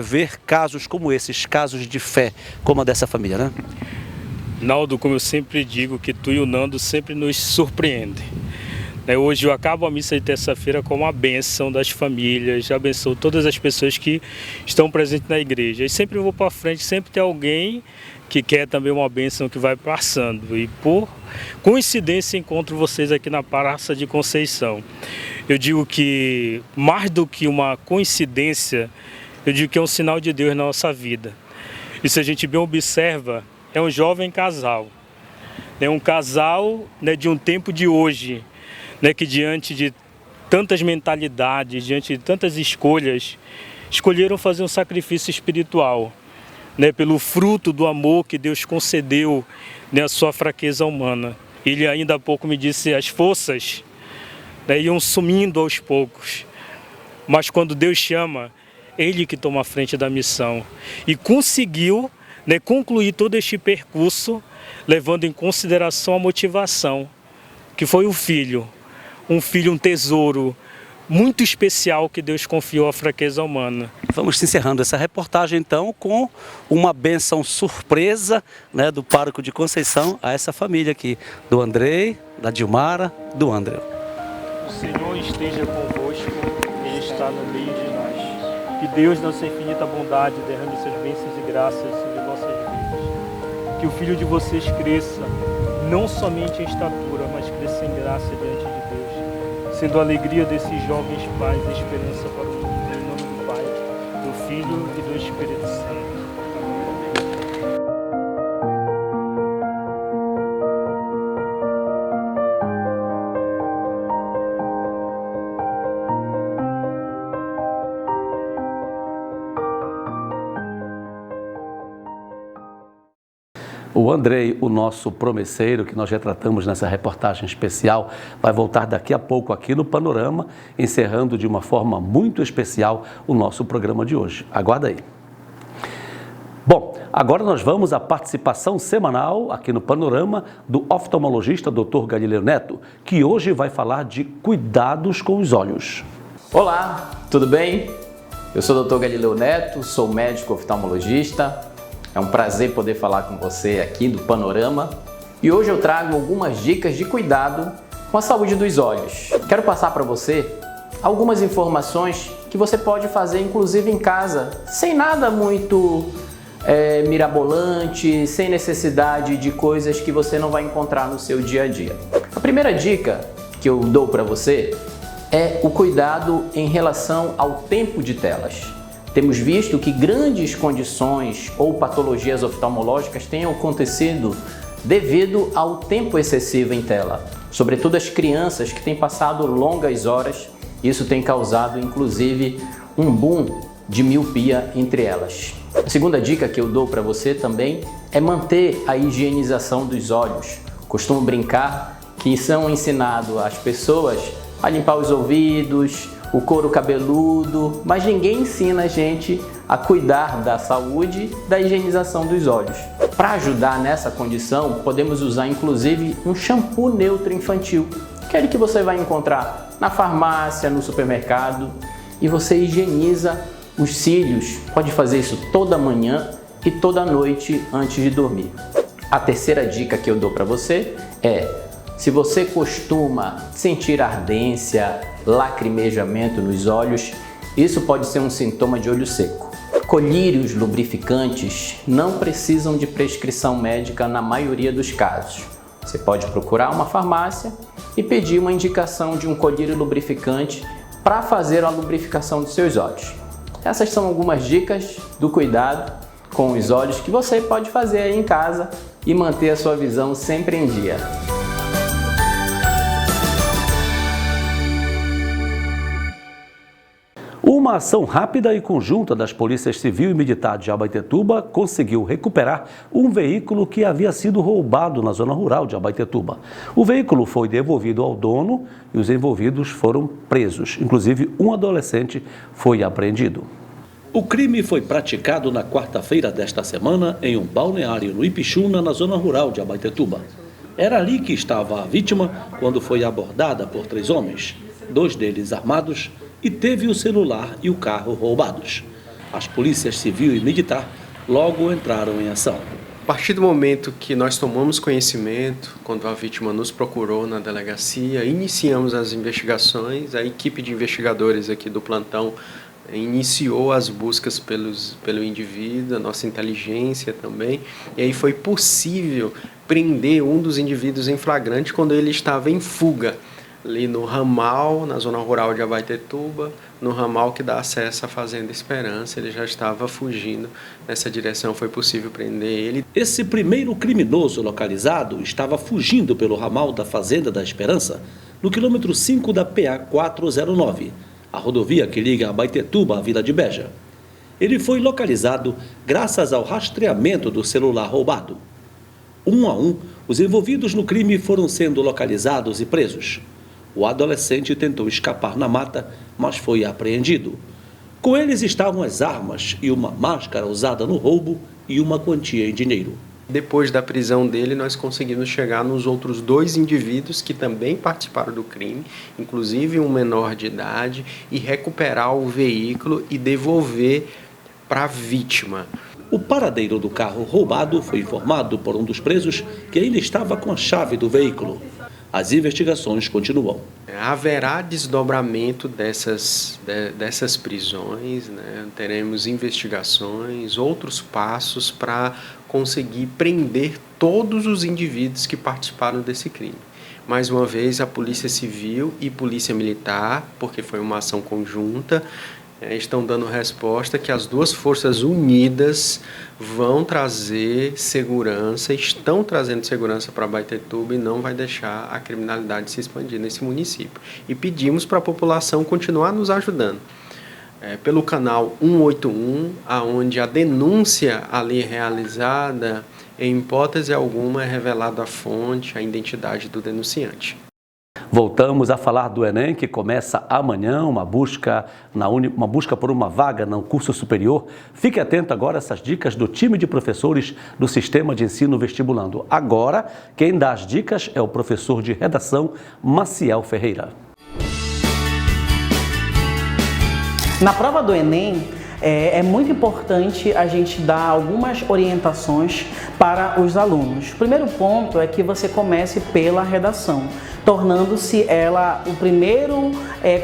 ver casos como esses, casos de fé, como a dessa família, né? Naldo, como eu sempre digo, que tu e o Nando sempre nos surpreendem. Hoje eu acabo a missa de terça-feira com uma bênção das famílias, abençoo todas as pessoas que estão presentes na igreja. E sempre eu vou para frente, sempre tem alguém que quer também uma bênção que vai passando. E por coincidência encontro vocês aqui na Praça de Conceição. Eu digo que mais do que uma coincidência, eu digo que é um sinal de Deus na nossa vida. E se a gente bem observa, é um jovem casal. É um casal, né, de um tempo de hoje, né, que diante de tantas mentalidades, diante de tantas escolhas, escolheram fazer um sacrifício espiritual, né, pelo fruto do amor que Deus concedeu, né, à sua fraqueza humana. Ele ainda há pouco me disse as forças, né, iam sumindo aos poucos, mas quando Deus chama, Ele que toma a frente da missão e conseguiu, né, concluir todo este percurso, levando em consideração a motivação, que foi o filho, um tesouro muito especial que Deus confiou à fraqueza humana. Vamos encerrando essa reportagem então com uma bênção surpresa, né, do pároco de Conceição a essa família aqui, do André, da Dilmara, do André. O Senhor esteja convosco, Ele está no meio de nós. Que Deus, na sua infinita bondade, derrame suas bênçãos e graças sobre vossas vidas. Que o filho de vocês cresça, não somente em estatura, mas cresça sem graça diante de Deus, sendo a alegria desses jovens pais, a esperança para o mundo, em nome do Pai, do Filho e do Espírito Santo. O Andrei, o nosso promesseiro, que nós retratamos nessa reportagem especial, vai voltar daqui a pouco aqui no Panorama, encerrando de uma forma muito especial o nosso programa de hoje. Aguarda aí. Bom, agora nós vamos à participação semanal aqui no Panorama do oftalmologista Dr. Galileu Neto, que hoje vai falar de cuidados com os olhos. Olá, tudo bem? Eu sou o Dr. Galileu Neto, sou médico oftalmologista. É um prazer poder falar com você aqui do Panorama e hoje eu trago algumas dicas de cuidado com a saúde dos olhos. Quero passar para você algumas informações que você pode fazer inclusive em casa, sem nada muito mirabolante, sem necessidade de coisas que você não vai encontrar no seu dia a dia. A primeira dica que eu dou para você é o cuidado em relação ao tempo de telas. Temos visto que grandes condições ou patologias oftalmológicas têm acontecido devido ao tempo excessivo em tela. Sobretudo as crianças que têm passado longas horas, isso tem causado inclusive um boom de miopia entre elas. A segunda dica que eu dou para você também é manter a higienização dos olhos. Costumo brincar que são ensinados às pessoas a limpar os ouvidos, o couro cabeludo, mas ninguém ensina a gente a cuidar da saúde, da higienização dos olhos. Para ajudar nessa condição, podemos usar inclusive um shampoo neutro infantil, aquele que você vai encontrar na farmácia, no supermercado, e você higieniza os cílios. Pode fazer isso toda manhã e toda noite antes de dormir. A terceira dica que eu dou para você é: se você costuma sentir ardência, lacrimejamento nos olhos, isso pode ser um sintoma de olho seco. Colírios lubrificantes não precisam de prescrição médica na maioria dos casos. Você pode procurar uma farmácia e pedir uma indicação de um colírio lubrificante para fazer a lubrificação dos seus olhos. Essas são algumas dicas do cuidado com os olhos que você pode fazer aí em casa e manter a sua visão sempre em dia. Uma ação rápida e conjunta das polícias civil e militar de Abaetetuba conseguiu recuperar um veículo que havia sido roubado na zona rural de Abaetetuba. O veículo foi devolvido ao dono e os envolvidos foram presos. Inclusive, um adolescente foi apreendido. O crime foi praticado na quarta-feira desta semana em um balneário no Ipixuna, na zona rural de Abaetetuba. Era ali que estava a vítima quando foi abordada por 3 homens, 2 deles armados, e teve o celular e o carro roubados. As polícias civil e militar logo entraram em ação. A partir do momento que nós tomamos conhecimento, quando a vítima nos procurou na delegacia, iniciamos as investigações, a equipe de investigadores aqui do plantão iniciou as buscas pelo indivíduo, a nossa inteligência também, e aí foi possível prender um dos indivíduos em flagrante quando ele estava em fuga, ali no ramal, na zona rural de Abaetetuba, no ramal que dá acesso à Fazenda Esperança. Ele já estava fugindo nessa direção, foi possível prender ele. Esse primeiro criminoso localizado estava fugindo pelo ramal da Fazenda da Esperança, no quilômetro 5 da PA 409, a rodovia que liga Abaetetuba à Vila de Beja. Ele foi localizado graças ao rastreamento do celular roubado. Um a um, os envolvidos no crime foram sendo localizados e presos. O adolescente tentou escapar na mata, mas foi apreendido. Com eles estavam as armas e uma máscara usada no roubo e uma quantia em dinheiro. Depois da prisão dele, nós conseguimos chegar nos outros 2 indivíduos que também participaram do crime, inclusive um menor de idade, e recuperar o veículo e devolver para a vítima. O paradeiro do carro roubado foi informado por um dos presos que ainda estava com a chave do veículo. As investigações continuam. Haverá desdobramento dessas prisões, né? Teremos investigações, outros passos para conseguir prender todos os indivíduos que participaram desse crime. Mais uma vez, a Polícia Civil e Polícia Militar, porque foi uma ação conjunta, estão dando resposta que as duas forças unidas vão trazer segurança, estão trazendo segurança para Abaetetuba e não vai deixar a criminalidade se expandir nesse município. E pedimos para a população continuar nos ajudando. Pelo canal 181, onde a denúncia ali realizada, em hipótese alguma, é revelada a fonte, a identidade do denunciante. Voltamos a falar do Enem, que começa amanhã, uma busca por uma vaga no curso superior. Fique atento agora a essas dicas do time de professores do Sistema de Ensino Vestibulando. Agora, quem dá as dicas é o professor de redação, Maciel Ferreira. Na prova do Enem, é muito importante a gente dar algumas orientações para os alunos. O primeiro ponto é que você comece pela redação, tornando-se ela o primeiro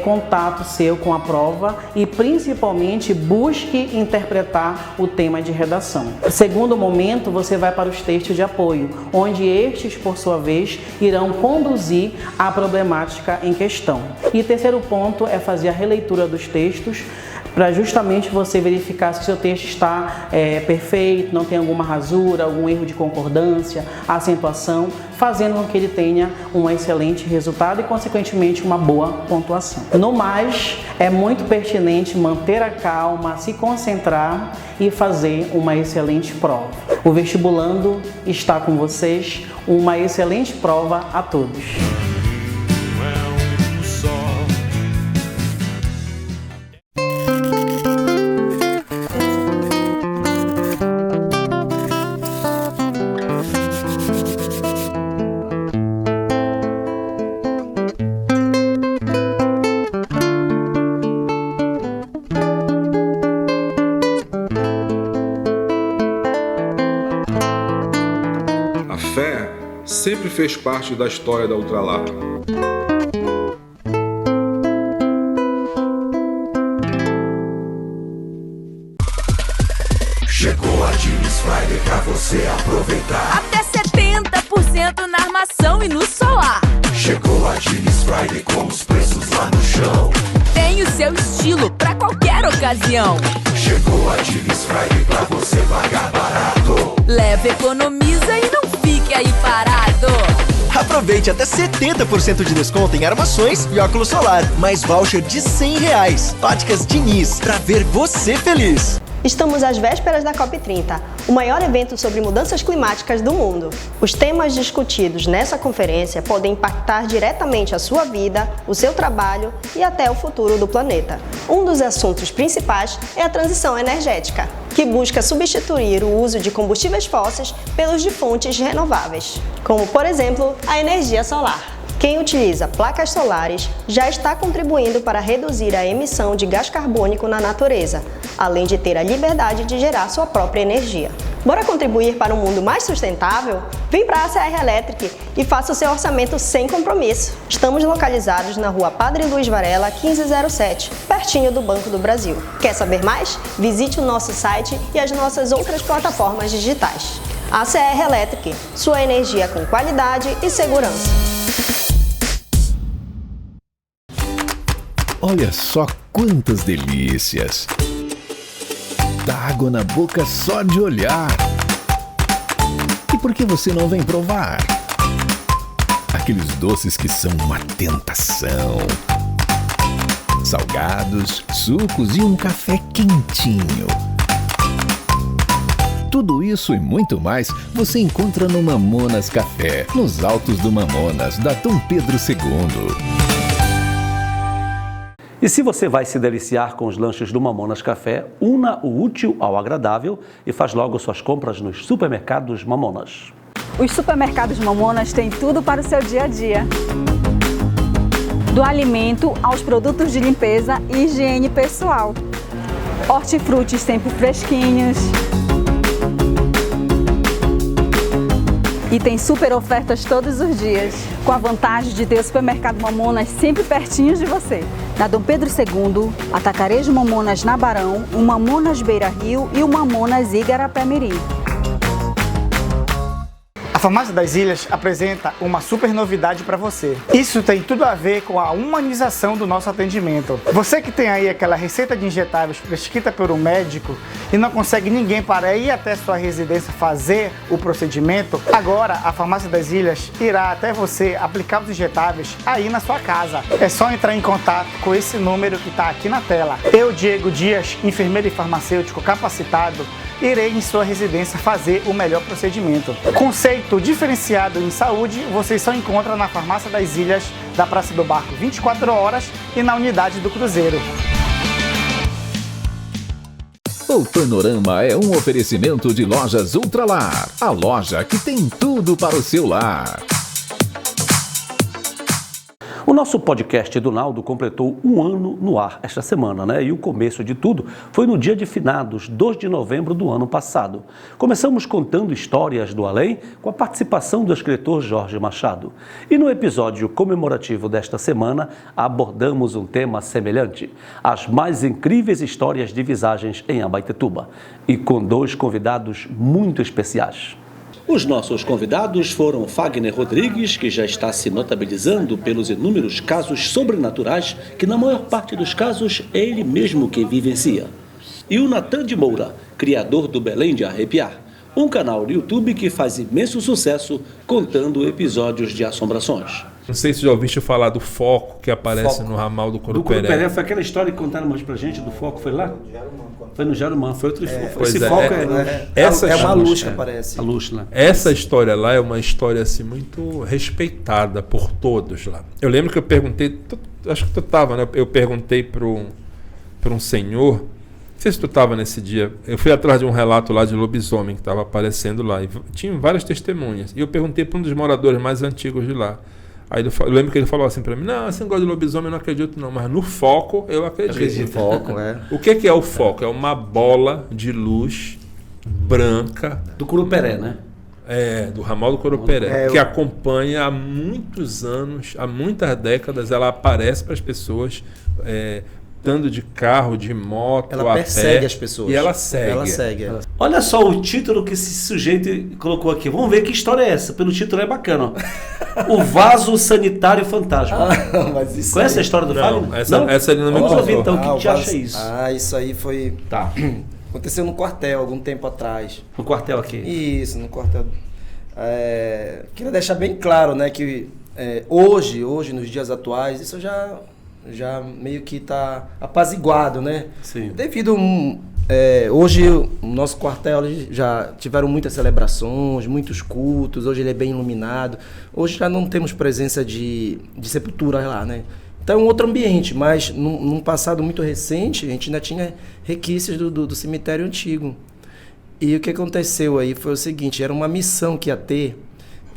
contato seu com a prova e principalmente busque interpretar o tema de redação. O segundo momento, você vai para os textos de apoio, onde estes, por sua vez, irão conduzir a problemática em questão. E o terceiro ponto é fazer a releitura dos textos, para justamente você verificar se o seu texto está perfeito, não tem alguma rasura, algum erro de concordância, acentuação, fazendo com que ele tenha um excelente resultado e, consequentemente, uma boa pontuação. No mais, é muito pertinente manter a calma, se concentrar e fazer uma excelente prova. O Vestibulando está com vocês, uma excelente prova a todos. Sempre fez parte da história da Ultralar. Chegou a Jeans Friday pra você aproveitar. Até 70% na armação e no solar. Chegou a Jeans Friday com os preços lá no chão. Tem o seu estilo pra qualquer ocasião. Chegou a Jeans Friday pra você pagar barato. Leva, economiza e não fique aí parado. Aproveite até 70% de desconto em armações e óculos solar. Mais voucher de R$100. Óticas Diniz, pra ver você feliz. Estamos às vésperas da COP30, o maior evento sobre mudanças climáticas do mundo. Os temas discutidos nessa conferência podem impactar diretamente a sua vida, o seu trabalho e até o futuro do planeta. Um dos assuntos principais é a transição energética, que busca substituir o uso de combustíveis fósseis pelos de fontes renováveis, como, por exemplo, a energia solar. Quem utiliza placas solares já está contribuindo para reduzir a emissão de gás carbônico na natureza, além de ter a liberdade de gerar sua própria energia. Bora contribuir para um mundo mais sustentável? Vem para a ACR Electric e faça o seu orçamento sem compromisso. Estamos localizados na Rua Padre Luiz Varela, 1507, pertinho do Banco do Brasil. Quer saber mais? Visite o nosso site e as nossas outras plataformas digitais. ACR Electric, sua energia com qualidade e segurança. Olha só quantas delícias! Dá água na boca só de olhar. E por que você não vem provar? Aqueles doces que são uma tentação. Salgados, sucos e um café quentinho. Tudo isso e muito mais você encontra no Mamonas Café, nos altos do Mamonas, da Dom Pedro II. E se você vai se deliciar com os lanches do Mamonas Café, una o útil ao agradável e faz logo suas compras nos supermercados Mamonas. Os supermercados Mamonas têm tudo para o seu dia a dia. Do alimento aos produtos de limpeza e higiene pessoal. Hortifrutis sempre fresquinhos. E tem super ofertas todos os dias, com a vantagem de ter o supermercado Mamonas sempre pertinho de você. Na Dom Pedro II, Atacarejo Mamonas na Barão, o Mamonas Beira Rio e o Mamonas Igarapé-Mirim. A Farmácia das Ilhas apresenta uma super novidade para você. Isso tem tudo a ver com a humanização do nosso atendimento. Você que tem aí aquela receita de injetáveis prescrita por um médico e não consegue ninguém para ir até sua residência fazer o procedimento, agora a Farmácia das Ilhas irá até você aplicar os injetáveis aí na sua casa. É só entrar em contato com esse número que está aqui na tela. Eu, Diego Dias, enfermeiro e farmacêutico capacitado, irei em sua residência fazer o melhor procedimento. Conceito diferenciado em saúde, você só encontra na Farmácia das Ilhas, da Praça do Barco 24 horas e na unidade do Cruzeiro. O Panorama é um oferecimento de Lojas Ultralar, a loja que tem tudo para o seu lar. O nosso podcast do Naldo completou 1 ano no ar esta semana, né? E o começo de tudo foi no dia de finados, 2 de novembro do ano passado. Começamos contando histórias do além com a participação do escritor Jorge Machado. E no episódio comemorativo desta semana, abordamos um tema semelhante, as mais incríveis histórias de visagens em Abaetetuba, e com 2 convidados muito especiais. Os nossos convidados foram Fagner Rodrigues, que já está se notabilizando pelos inúmeros casos sobrenaturais que, na maior parte dos casos, é ele mesmo que vivencia. E o Natan de Moura, criador do Belém de Arrepiar, um canal no YouTube que faz imenso sucesso contando episódios de assombrações. Não sei se já ouviste falar do foco que aparece no ramal do Curupéré. Do Curupéré, foi aquela história que contaram mais pra gente do foco, foi lá? Foi no Jarumã, foi outro foco. Esse foco é uma luz que aparece. A luz, né? Essa história lá é uma história assim, muito respeitada por todos lá. Eu lembro que eu perguntei, acho que tu estava, né? Eu perguntei para um senhor, não sei se tu estava nesse dia, eu fui atrás de um relato lá de lobisomem que estava aparecendo lá, e tinha várias testemunhas, e eu perguntei para um dos moradores mais antigos de lá. Aí eu lembro que ele falou assim pra mim, não, esse negócio de lobisomem eu não acredito não, mas no foco eu acredito. Foco, é. O que é o foco? É uma bola de luz branca. Do Curupéré, né? É, do ramal do Curupéré, que acompanha há muitos anos, há muitas décadas, ela aparece para as pessoas, andando de carro, de moto, ela persegue as pessoas. E ela segue. Ela segue. Olha só o título que esse sujeito colocou aqui. Vamos ver que história é essa. Pelo título é bacana. Ó. O vaso sanitário fantasma. Conhece a história do Fábio? Não, essa ele não me contou. Vamos ouvir então o que te acha isso. Isso aí foi... Tá. Aconteceu no quartel, algum tempo atrás. No quartel aqui? Isso, no quartel. Queria deixar bem claro, né, que hoje, nos dias atuais, isso já meio que está apaziguado, né? Sim. Devido hoje o nosso quartel já tiveram muitas celebrações, muitos cultos, hoje ele é bem iluminado. Hoje já não temos presença de sepultura lá, né? Então é um outro ambiente, mas num passado muito recente a gente ainda tinha requisitos do cemitério antigo. E o que aconteceu aí foi o seguinte, era uma missão que ia ter,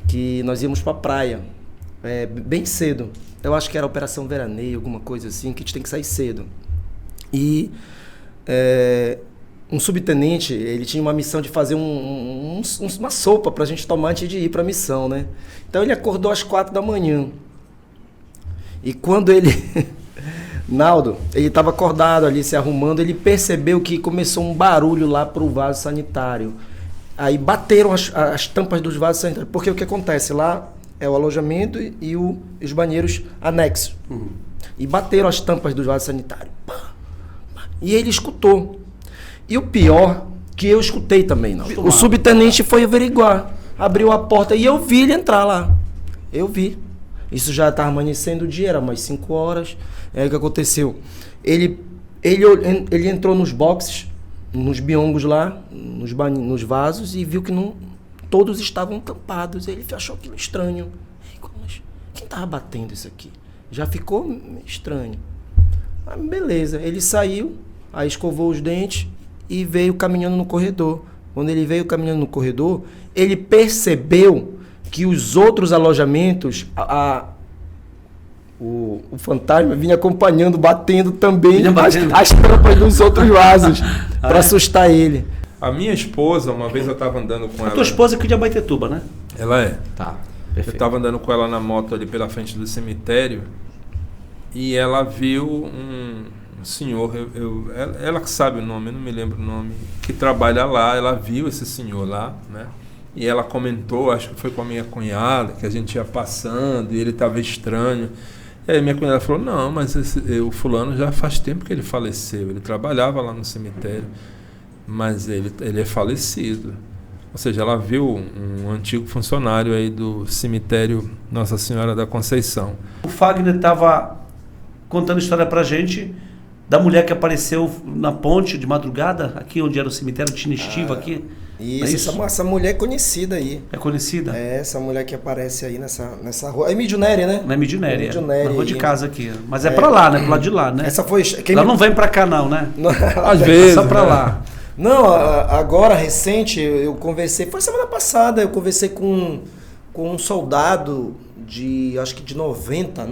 que nós íamos para a praia, bem cedo. Eu acho que era Operação Veraneio, alguma coisa assim, que a gente tem que sair cedo. E um subtenente, ele tinha uma missão de fazer uma sopa pra gente tomar antes de ir pra missão, né? Então ele acordou às 4 da manhã. E quando ele... Naldo, ele estava acordado ali, se arrumando, ele percebeu que começou um barulho lá pro vaso sanitário. Aí bateram as tampas dos vasos sanitários. Porque o que acontece? Lá é o alojamento e os banheiros anexos. Uhum. E bateram as tampas dos vasos sanitários. E ele escutou. E o pior, que eu escutei também. Não. O subtenente foi averiguar. Abriu a porta e eu vi ele entrar lá. Eu vi. Isso já estava amanhecendo o dia, era umas 5 horas. O que aconteceu? Ele entrou nos boxes, nos biongos lá, nos vasos, e viu que todos estavam tampados. Ele achou aquilo estranho. Quem estava batendo isso aqui? Já ficou estranho. Beleza, ele saiu, aí escovou os dentes e veio caminhando no corredor. Quando ele veio caminhando no corredor, ele percebeu que os outros alojamentos, o fantasma vinha acompanhando, batendo também as tampas dos outros vasos, para assustar ele. A minha esposa, uma vez eu estava andando com ela... A tua esposa é aqui de Abaetetuba, né? Ela é. Tá, perfeito. Eu estava andando com ela na moto ali pela frente do cemitério e ela viu um senhor, ela que sabe o nome, eu não me lembro o nome, que trabalha lá, ela viu esse senhor lá, né? E ela comentou, acho que foi com a minha cunhada, que a gente ia passando e ele estava estranho. E aí minha cunhada falou, não, mas o fulano já faz tempo que ele faleceu. Ele trabalhava lá no cemitério, mas ele é falecido. Ou seja, ela viu um antigo funcionário aí do cemitério Nossa Senhora da Conceição. O Fagner estava contando história pra gente da mulher que apareceu na ponte de madrugada, aqui onde era o cemitério, tinha estiva aqui. Isso, essa mulher é conhecida aí. É conhecida? É, essa mulher que aparece aí nessa rua. É Emídio Nery, né? Não é Emídio Nery, é. Na rua de casa aqui. Mas é pra lá, né? Pro lado de lá, né? Essa foi... Ela não vem pra cá não, né? Às vezes. Só pra lá. Não, agora, recente, eu conversei... Foi semana passada, eu conversei com um soldado de... Acho que de 90,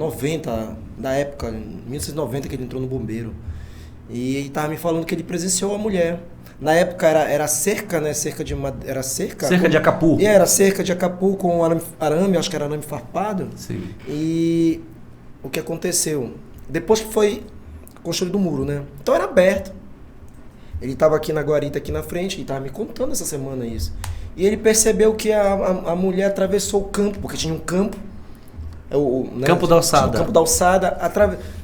da época, 1990, que ele entrou no bombeiro. E ele tava me falando que ele presenciou a mulher. Na época era cerca, né? Cerca de Acapu. Era cerca de Acapu com arame, acho que era arame farpado. Sim. E o que aconteceu? Depois que foi construído o muro, né? Então era aberto. Ele estava aqui na guarita, aqui na frente, e estava me contando essa semana isso. E ele percebeu que a mulher atravessou o campo, porque tinha um campo. Né? Campo da Alçada. Campo da Alçada.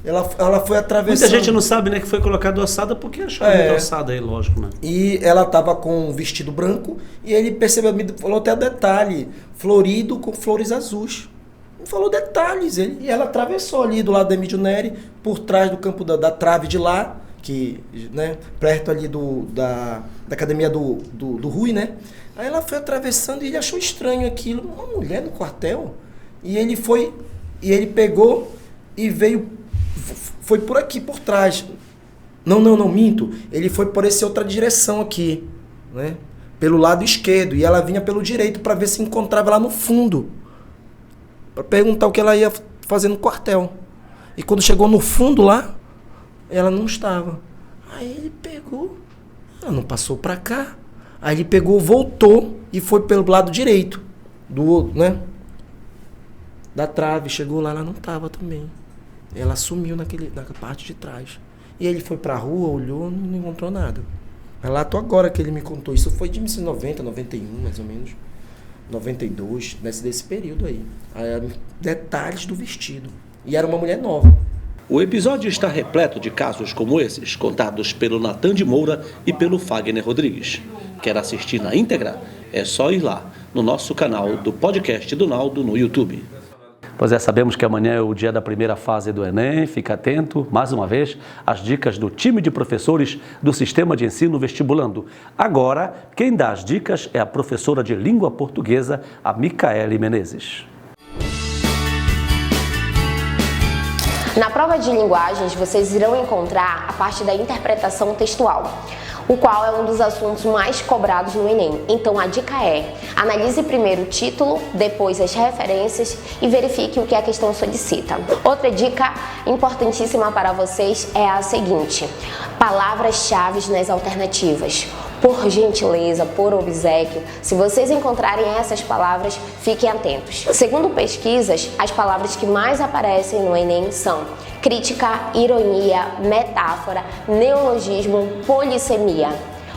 Ela foi atravessando. Muita gente não sabe, né, que foi colocado Alçada porque achou muito Alçada aí, lógico, né? E ela estava com um vestido branco e ele percebeu, me falou até detalhe, florido com flores azuis. Me falou detalhes. E ela atravessou ali do lado da Emídio Nery, por trás do campo da trave de lá, que, né, perto ali da academia do Rui, né? Aí ela foi atravessando e ele achou estranho aquilo. Uma mulher no quartel? E ele pegou e foi por aqui, por trás. Não, minto. Ele foi por essa outra direção aqui, né? Pelo lado esquerdo. E ela vinha pelo direito para ver se encontrava lá no fundo. Para perguntar o que ela ia fazer no quartel. E quando chegou no fundo lá, ela não estava. Aí ele pegou. Ela não passou para cá. Aí ele pegou, voltou e foi pelo lado direito. Né? Da trave, chegou lá, ela não estava também. Ela sumiu na parte de trás. E ele foi pra rua, olhou, não encontrou nada. Relato agora que ele me contou. Isso foi de 1990, 91, mais ou menos. 92, desse período aí. Detalhes do vestido. E era uma mulher nova. O episódio está repleto de casos como esses, contados pelo Natan de Moura e pelo Fagner Rodrigues. Quer assistir na íntegra? É só ir lá, no nosso canal do podcast do Naldo no YouTube. Pois é, sabemos que amanhã é o dia da primeira fase do Enem, fica atento, mais uma vez, às dicas do time de professores do Sistema de Ensino Vestibulando. Agora, quem dá as dicas é a professora de língua portuguesa, a Micaele Menezes. Na prova de linguagens, vocês irão encontrar a parte da interpretação textual, o qual é um dos assuntos mais cobrados no Enem. Então a dica é, analise primeiro o título, depois as referências e verifique o que a questão solicita. Outra dica importantíssima para vocês é a seguinte: palavras-chave nas alternativas. Por gentileza, por obséquio, se vocês encontrarem essas palavras, fiquem atentos. Segundo pesquisas, as palavras que mais aparecem no Enem são crítica, ironia, metáfora, neologismo, polissemia,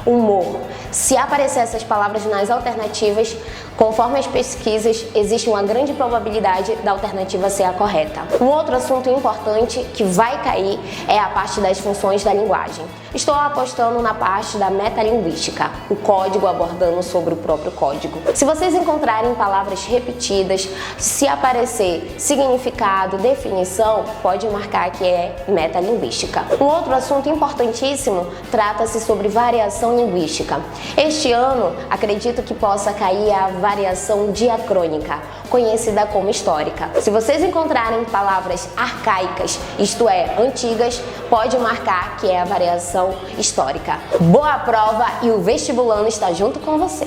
humor. Se aparecer essas palavras nas alternativas, conforme as pesquisas, existe uma grande probabilidade da alternativa ser a correta. Um outro assunto importante que vai cair é a parte das funções da linguagem. Estou apostando na parte da metalinguística, o código abordando sobre o próprio código. Se vocês encontrarem palavras repetidas, se aparecer significado, definição, pode marcar que é metalinguística. Um outro assunto importantíssimo trata-se sobre variação linguística. Este ano, acredito que possa cair a variação diacrônica, conhecida como histórica. Se vocês encontrarem palavras arcaicas, isto é, antigas, pode marcar que é a variação histórica. Boa prova e o vestibulando está junto com você.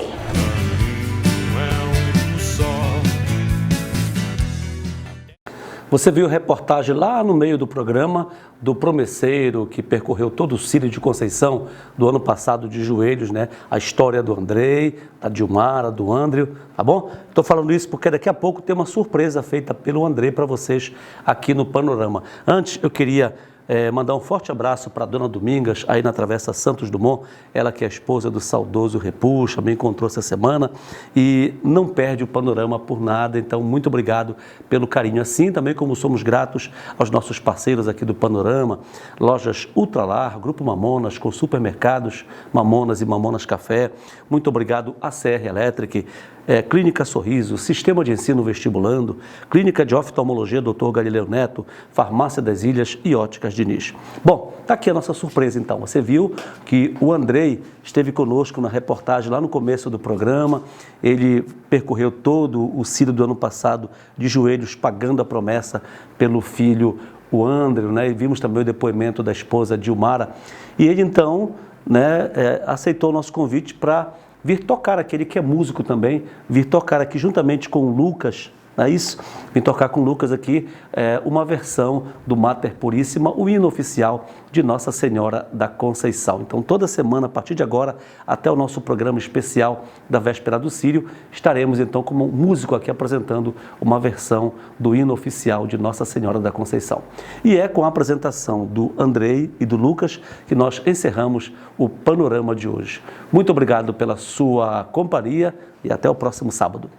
Você viu reportagem lá no meio do programa do promesseiro que percorreu todo o Círio de Conceição do ano passado de joelhos, né? A história do Andrei, da Dilmara, do Andreu, tá bom? Estou falando isso porque daqui a pouco tem uma surpresa feita pelo Andrei para vocês aqui no Panorama. Antes, eu queria mandar um forte abraço para a dona Domingas, aí na Travessa Santos Dumont, ela que é a esposa do saudoso Repuxa, me encontrou essa semana e não perde o Panorama por nada, então muito obrigado pelo carinho, assim também como somos gratos aos nossos parceiros aqui do Panorama, lojas Ultralar, Grupo Mamonas, com supermercados Mamonas e Mamonas Café, muito obrigado a CR Electric, Clínica Sorriso, Sistema de Ensino Vestibulando, Clínica de Oftalmologia Dr. Galileu Neto, Farmácia das Ilhas e Óticas Diniz. Bom, tá aqui a nossa surpresa então. Você viu que o Andrei esteve conosco na reportagem lá no começo do programa, ele percorreu todo o Círio do ano passado de joelhos, pagando a promessa pelo filho, o André, né? E vimos também o depoimento da esposa Dilmara. E ele então, né, aceitou o nosso convite para vir tocar aqui, ele que é músico também, vir tocar aqui juntamente com o Lucas, não é isso? Vim tocar com o Lucas aqui uma versão do Mater Puríssima, o hino oficial de Nossa Senhora da Conceição. Então, toda semana, a partir de agora, até o nosso programa especial da Véspera do Círio, estaremos então como músico aqui apresentando uma versão do hino oficial de Nossa Senhora da Conceição. E é com a apresentação do Andrei e do Lucas que nós encerramos o Panorama de hoje. Muito obrigado pela sua companhia e até o próximo sábado.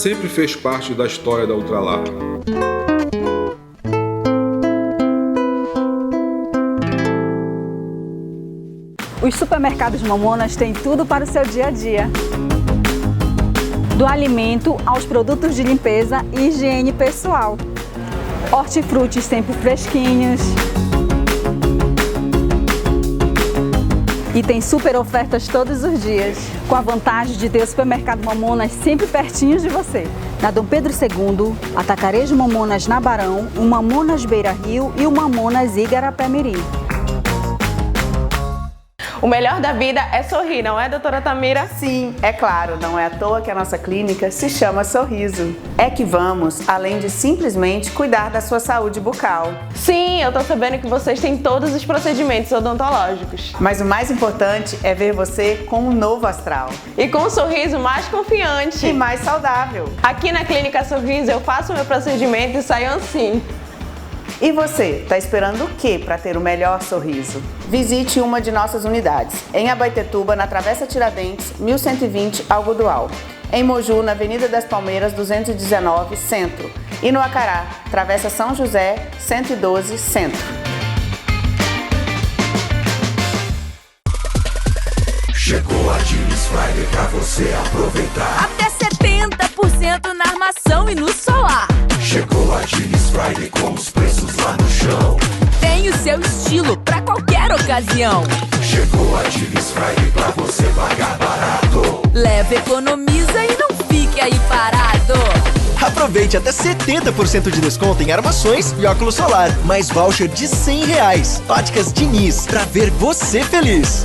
sempre fez parte da história da Ultralar. Os supermercados Mamonas têm tudo para o seu dia a dia. Do alimento aos produtos de limpeza e higiene pessoal. Hortifrutis sempre fresquinhos. E tem super ofertas todos os dias, com a vantagem de ter o supermercado Mamonas sempre pertinho de você. Na Dom Pedro II, Atacarejo Mamonas na Barão, o Mamonas Beira Rio e o Mamonas Igarapé-Mirim. O melhor da vida é sorrir, não é, doutora Tamira? Sim, é claro, não é à toa que a nossa clínica se chama Sorriso. É que vamos, além de simplesmente cuidar da sua saúde bucal. Sim, eu tô sabendo que vocês têm todos os procedimentos odontológicos. Mas o mais importante é ver você com um novo astral. E com um sorriso mais confiante. E mais saudável. Aqui na Clínica Sorriso eu faço meu procedimento e saio assim. E você, está esperando o que para ter o melhor sorriso? Visite uma de nossas unidades. Em Abaetetuba, na Travessa Tiradentes, 1120, Algodual. Em Moju, na Avenida das Palmeiras, 219, Centro. E no Acará, Travessa São José, 112, Centro. Chegou a Jeans Friday pra você aproveitar. Até 70% na armação e no solar. Chegou a Jeans Friday com os preços lá no chão. Tem o seu estilo pra qualquer ocasião. Chegou a Jeans Friday pra você pagar barato. Leve, economiza e não fique aí parado. Aproveite até 70% de desconto em armações e óculos solar. Mais voucher de R$100. Óticas Diniz, pra ver você feliz.